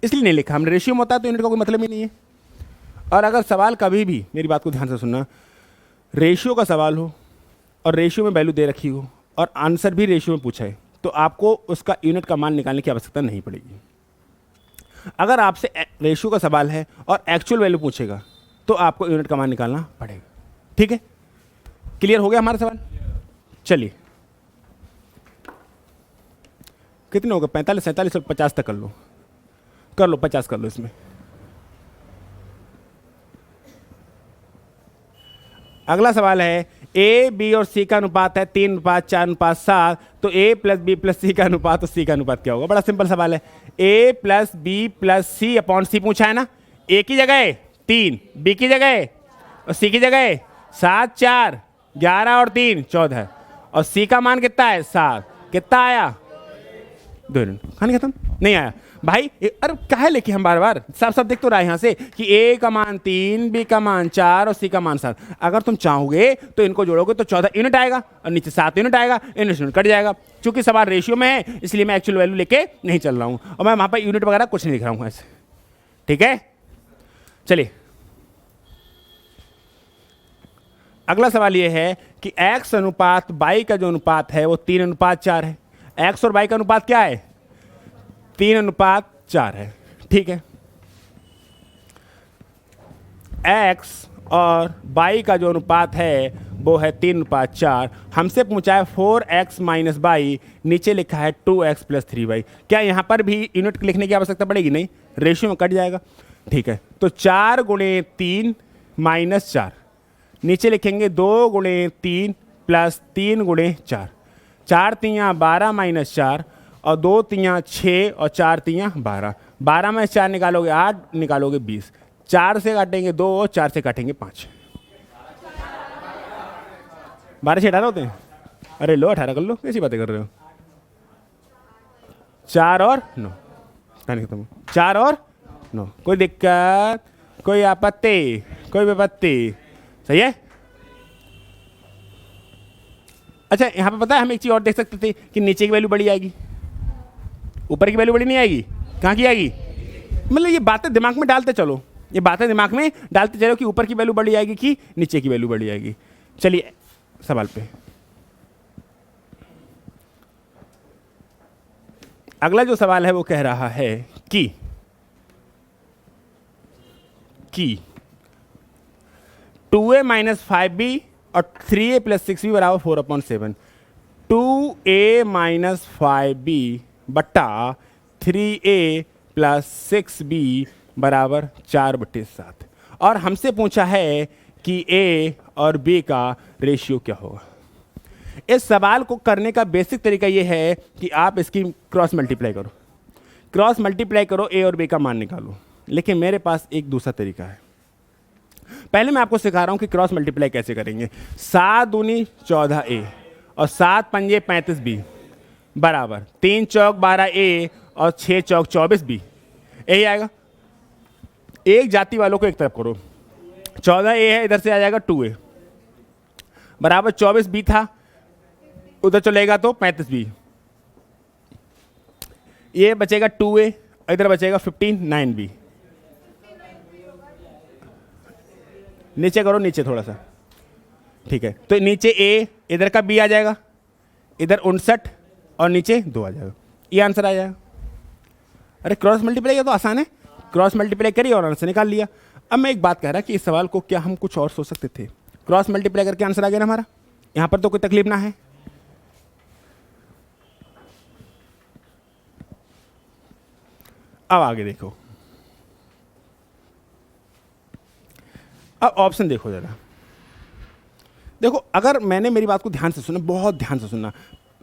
इसलिए नहीं लिखा हमने। रेशियो में होता है तो यूनिट का कोई मतलब ही नहीं है। और अगर सवाल कभी भी, मेरी बात को ध्यान से सुनना, रेशियो का सवाल हो और रेशियो में वैल्यू दे रखी हो और आंसर भी रेशियो में पूछा है, तो आपको उसका यूनिट का मान निकालने की आवश्यकता नहीं पड़ेगी। अगर आपसे रेशियो का सवाल है और एक्चुअल वैल्यू पूछेगा, तो तो आपको यूनिट का मान निकालना पड़ेगा। ठीक है, क्लियर हो गया हमारा सवाल? चलिए, कितने हो गए? 45, 47 और 50 तक कर लो, 50 कर लो इसमें। अगला सवाल है ए बी और सी का अनुपात है 3:4:7, तो ए प्लस बी प्लस सी का अनुपात और सी का अनुपात क्या होगा? बड़ा सिंपल सवाल है। ए प्लस बी प्लस सी अपॉन सी पूछा है ना। ए की जगह 3, बी की जगह और सी की जगह 7, 4, 11 और 3 14, और सी का मान कितना है? 7। कितना आया? 2 यूनिट। कहानी खत्म? नहीं आया भाई। अरे काहे लेके हम बार बार साफ साफ देख तो रहा है यहाँ से कि ए का मान 3, बी का मान 4 और सी का मान 7। अगर तुम चाहोगे तो इनको जोड़ोगे तो 14 यूनिट आएगा और नीचे 7 यूनिट आएगा, यूनिट कट जाएगा। चूंकि सवाल रेशियो में है इसलिए मैं एक्चुअल वैल्यू लेके नहीं चल रहा हूँ और मैं वहाँ पर यूनिट वगैरह कुछ नहीं लिख रहा हूँ ऐसे। ठीक है, चलिए अगला सवाल ये है कि x अनुपात y का जो अनुपात है वो 3:4 है। x और y का अनुपात क्या है? 3:4 है। ठीक है, x और y का जो अनुपात है वो है 3:4। हमसे पूछा है 4x माइनस y, नीचे लिखा है 2x प्लस 3y। क्या यहाँ पर भी यूनिट लिखने की आवश्यकता पड़ेगी? नहीं, रेशियो में कट जाएगा। ठीक है, तो 4 × 3 माइनस 4, नीचे लिखेंगे 2 × 3 प्लस 3 × 4, 4 3 12 माइनस 4 और 2 3 6 और 4 3 12, 12 में 4 निकालोगे 8, निकालोगे 20, 4 से काटेंगे 2 और 4 से काटेंगे 5, 12 से 18 होते हैं। अरे लो 18 कर लो, कैसी बातें कर रहे हो? 4 और 9, कहानी खत्म। 4 और 9, कोई दिक्कत, कोई आपत्ति, कोई विपत्ति? सही है। अच्छा यहाँ पे पता है हम एक चीज और देख सकते थे कि नीचे की वैल्यू बड़ी आएगी, ऊपर की वैल्यू बड़ी नहीं आएगी। कहाँ की आएगी? मतलब ये बातें दिमाग में डालते चलो, ये बातें दिमाग में डालते चलो कि ऊपर की वैल्यू बड़ी आएगी कि नीचे की वैल्यू बड़ी आएगी। चलिए सवाल पे, अगला जो सवाल है वो कह रहा है कि 2a माइनस 5b और 3a प्लस 6b बराबर 4/7। 2a माइनस 5b बट्टा 3a प्लस 6b बराबर 4/7, और हमसे पूछा है कि a और b का रेशियो क्या होगा। इस सवाल को करने का बेसिक तरीका ये है कि आप इसकी क्रॉस मल्टीप्लाई करो, a और b का मान निकालो। लेकिन मेरे पास एक दूसरा तरीका है। पहले मैं आपको सिखा रहा हूं कि क्रॉस मल्टीप्लाई कैसे करेंगे। 7 दूनी 14a और 7 पंजे 35b बराबर 3 चौक 12a और 6 चौक 24b, यही आएगा। एक जाति वालों को एक तरफ करो, 14a है इधर से आ जाएगा 2a बराबर 24b था, उधर चलेगा तो 35b, ये बचेगा 2a, इधर बचेगा 15 9b। नीचे करो, नीचे थोड़ा सा। ठीक है, तो नीचे a, इधर का b आ जाएगा, इधर 59 और नीचे 2 आ जाएगा, ये आंसर आ जाएगा। अरे क्रॉस मल्टीप्लाई का तो आसान है, क्रॉस मल्टीप्लाई करिए और आंसर निकाल लिया। अब मैं एक बात कह रहा कि इस सवाल को क्या हम कुछ और सोच सकते थे? क्रॉस मल्टीप्लाई करके आंसर आ गया ना हमारा, यहां पर तो कोई तकलीफ ना है। अब आगे देखो, अब ऑप्शन देखो जरा। देखो अगर मैंने मेरी बात को ध्यान से सुना, बहुत ध्यान से सुनना,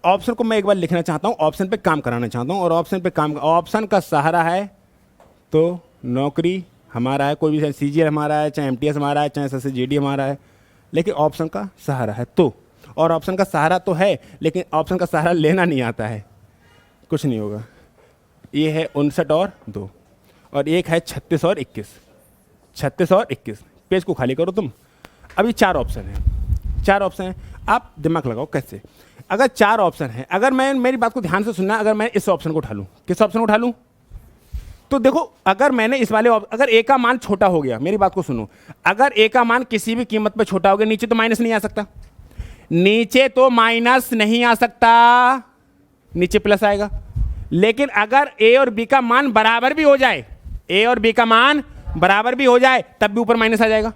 ऑप्शन को मैं एक बार लिखना चाहता हूं, ऑप्शन पे काम कराना चाहता हूं, और ऑप्शन पे काम, ऑप्शन का सहारा है तो नौकरी हमारा है, कोई भी सीजीएल हमारा है, चाहे एमटीएस हमारा है, चाहे एसएससी हमारा है, लेकिन ऑप्शन का सहारा है तो, और ऑप्शन का सहारा तो है लेकिन ऑप्शन का सहारा लेना नहीं आता है, कुछ नहीं होगा। ये है 59 और 2, और एक है 36 और 21, 36 और 21। पेज को खाली करो तुम। अभी 4 ऑप्शन है, 4 ऑप्शन है, आप दिमाग लगाओ कैसे। अगर 4 ऑप्शन है, अगर मैं, मेरी बात को ध्यान से सुनना, अगर मैं इस ऑप्शन को उठा लूँ, किस ऑप्शन को उठा लूँ, तो देखो अगर मैंने इस वाले, अगर ए का मान छोटा हो गया, मेरी बात को सुनो, अगर ए का मान किसी भी कीमत पर छोटा हो गया, नीचे तो माइनस नहीं आ सकता, नीचे तो माइनस नहीं आ सकता, नीचे प्लस आएगा। लेकिन अगर ए और बी का मान बराबर भी हो जाए, ए और बी का मान बराबर भी हो जाए तब भी ऊपर माइनस आ जाएगा।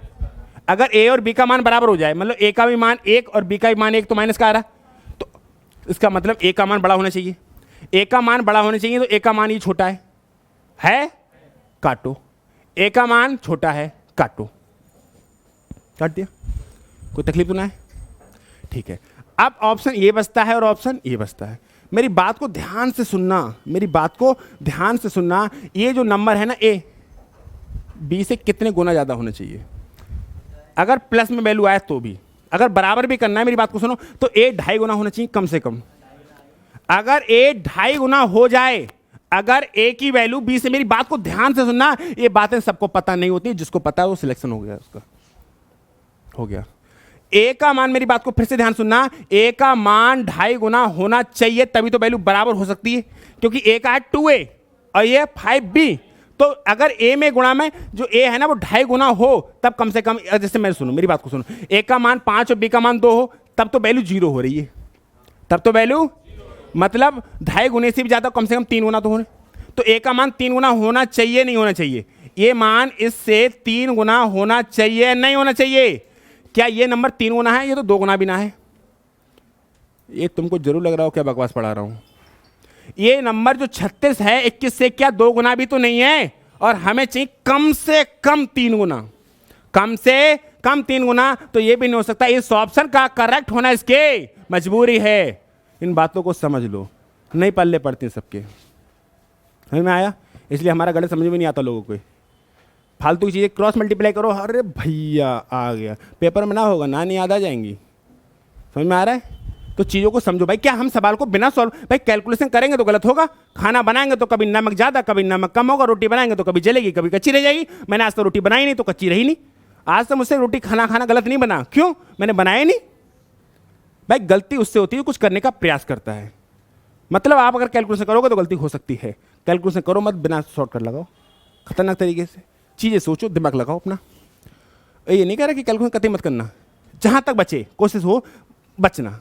अगर ए और बी का मान बराबर हो जाए, मतलब ए का भी मान 1 और बी का भी मान 1, तो माइनस का आ रहा, तो इसका मतलब ए का मान बड़ा होना चाहिए। ए का मान बड़ा होना चाहिए, तो ए का मान ये छोटा है काटो। ए का मान छोटा है, काटो, काट दिया, कोई तकलीफ तो ना है, ठीक है। अब ऑप्शन ये बचता है और ऑप्शन ये बचता है। मेरी बात को ध्यान से सुनना, मेरी बात को ध्यान से सुनना। ये जो नंबर है ना ए, बी से कितने गुना ज़्यादा होना चाहिए? अगर प्लस में वैल्यू आए तो भी, अगर बराबर भी करना है, मेरी बात को सुनो, तो ए 2.5 गुना होना चाहिए कम से कम। अगर ए 2.5 गुना हो जाए, अगर ए की वैल्यू बी से, मेरी बात को ध्यान से सुनना, ये बातें सबको पता नहीं होती, जिसको पता है वो सिलेक्शन हो गया, उसका हो गया। ए का मान, मेरी बात को फिर से ध्यान सुनना, ए का मान 2.5 गुना होना चाहिए, तभी तो वैल्यू बराबर हो सकती है, क्योंकि ए का है 2a और ये 5b। तो अगर ए में गुणा में जो ए है ना वो 2.5 गुना हो, तब कम से कम, जैसे मेरे सुनो, मेरी बात को सुनो, ए का मान 5 और बी का मान 2 हो, तब तो वैल्यू 0 हो रही है, तब तो वैल्यू, मतलब 2.5 गुने से भी ज्यादा, कम से कम 3 गुना तो होने। तो ए का मान 3 गुना होना चाहिए, नहीं होना चाहिए? ये मान इससे 3 गुना होना चाहिए, नहीं होना चाहिए? क्या ये नंबर 3 गुना है? ये तो 2 गुना भी ना है। ये तुमको जरूर लग रहा हो क्या बकवास पढ़ा रहा हूं। ये नंबर जो 36 है, 21 से क्या 2 गुना भी तो नहीं है, और हमें चाहिए कम से कम 3 गुना, कम से कम 3 गुना। तो ये भी नहीं हो सकता। इस ऑप्शन का करेक्ट होना इसके मजबूरी है। इन बातों को समझ लो, नहीं पल्ले पड़ती सबके, समझ में आया? इसलिए हमारा गलत समझ में नहीं आता लोगों को। फालतू की चीज़ें क्रॉस मल्टीप्लाई करो, अरे भैया आ गया, पेपर में ना होगा ना, नहीं याद आ जाएंगी। समझ में आ रहा है? तो चीज़ों को समझो भाई। क्या हम सवाल को बिना सॉल्व, भाई कैलकुलेशन करेंगे तो गलत होगा। खाना बनाएंगे तो कभी नमक ज़्यादा, कभी नमक कम होगा। रोटी बनाएंगे तो कभी जलेगी, कभी कच्ची रह जाएगी। मैंने आज तो रोटी बनाई नहीं तो कच्ची रही नहीं। आज तो मुझसे रोटी खाना गलत नहीं बना, क्यों? मैंने बनाया नहीं। भाई गलती उससे होती है कुछ करने का प्रयास करता है। मतलब आप अगर कैलकुलेशन करोगे तो गलती हो सकती है। कैलकुलेशन करो मत, बिना शॉर्टकट लगाओ, खतरनाक तरीके से चीज़ें सोचो, दिमाग लगाओ अपना। ये नहीं कह रहा कि कैलकुलेशन कतई मत करना, जहाँ तक बचे कोशिश हो बचना,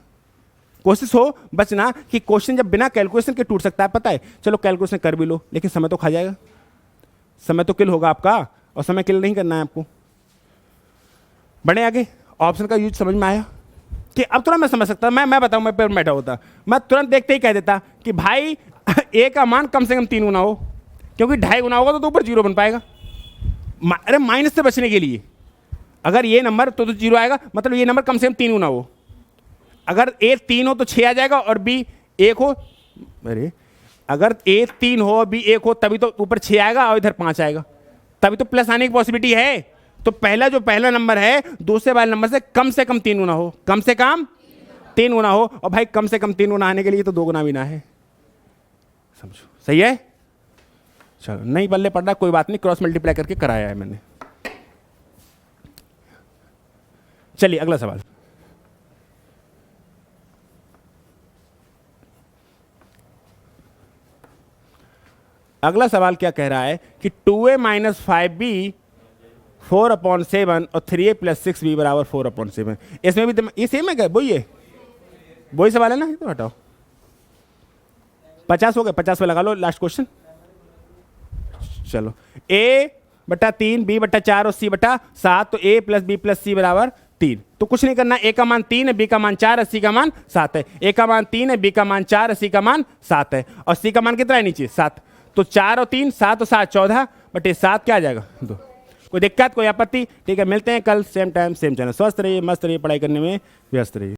कोशिश हो बचना। कि क्वेश्चन जब बिना कैलकुलेशन के टूट सकता है, पता है? चलो कैलकुलेशन कर भी लो, लेकिन समय तो खा जाएगा, समय तो किल होगा आपका, और समय किल नहीं करना है आपको। बढ़े आगे। ऑप्शन का यूज समझ में आया कि अब तुरंत मैं समझ सकता, मैं बताऊं, मैं पेपर बैठा होता, मैं तुरंत देखते ही कह देता कि भाई ए का मान कम से कम 3 गुना हो, क्योंकि 2.5 गुना होगा तो ऊपर 0 बन पाएगा। अरे माइनस से बचने के लिए, अगर ये नंबर तो 0 आएगा, मतलब ये नंबर कम से कम 3 गुना हो। अगर ए 3 हो तो 6 आ जाएगा, और बी 1 हो, अरे अगर ए 3 हो और बी 1 हो, तभी तो ऊपर 6 आएगा और इधर 5 आएगा, तभी तो प्लस आने की पॉसिबिलिटी है। तो पहला नंबर है, दूसरे वाले नंबर से कम 3 गुना हो, कम से कम 3 गुना हो। और भाई कम से कम 3 गुना आने के लिए तो 2 गुना भी ना है, समझो। सही है? चलो, नहीं बल्ले पड़ कोई बात नहीं, क्रॉस मल्टीप्लाई करके कराया है मैंने। चलिए अगला सवाल। अगला सवाल क्या कह रहा है कि 2a माइनस 5b 4/7 और 3a प्लस 6b बराबर 4/7। इसमें भी ये सेम है क्या? वही सवाल है ना? तो हटाओ, 50 हो गए, 50 पे लगा लो लास्ट क्वेश्चन। चलो, a/3 b/4 और c/7, तो a plus b plus c बराबर 3। तो कुछ नहीं करना, a का मान 3 है, b का मान 4 है, c का मान 7 है। a का मान 3 है, b का मान 4 है, c का मान 7 है, और c का मान कितना है नीचे? 7। तो 4 और 3 7 और 7 14/7 क्या आ जाएगा? 2। कोई दिक्कत, कोई आपत्ति? ठीक है, मिलते हैं कल सेम टाइम सेम चैनल। स्वस्थ रहिए, मस्त रहिए, पढ़ाई करने में व्यस्त रहिए।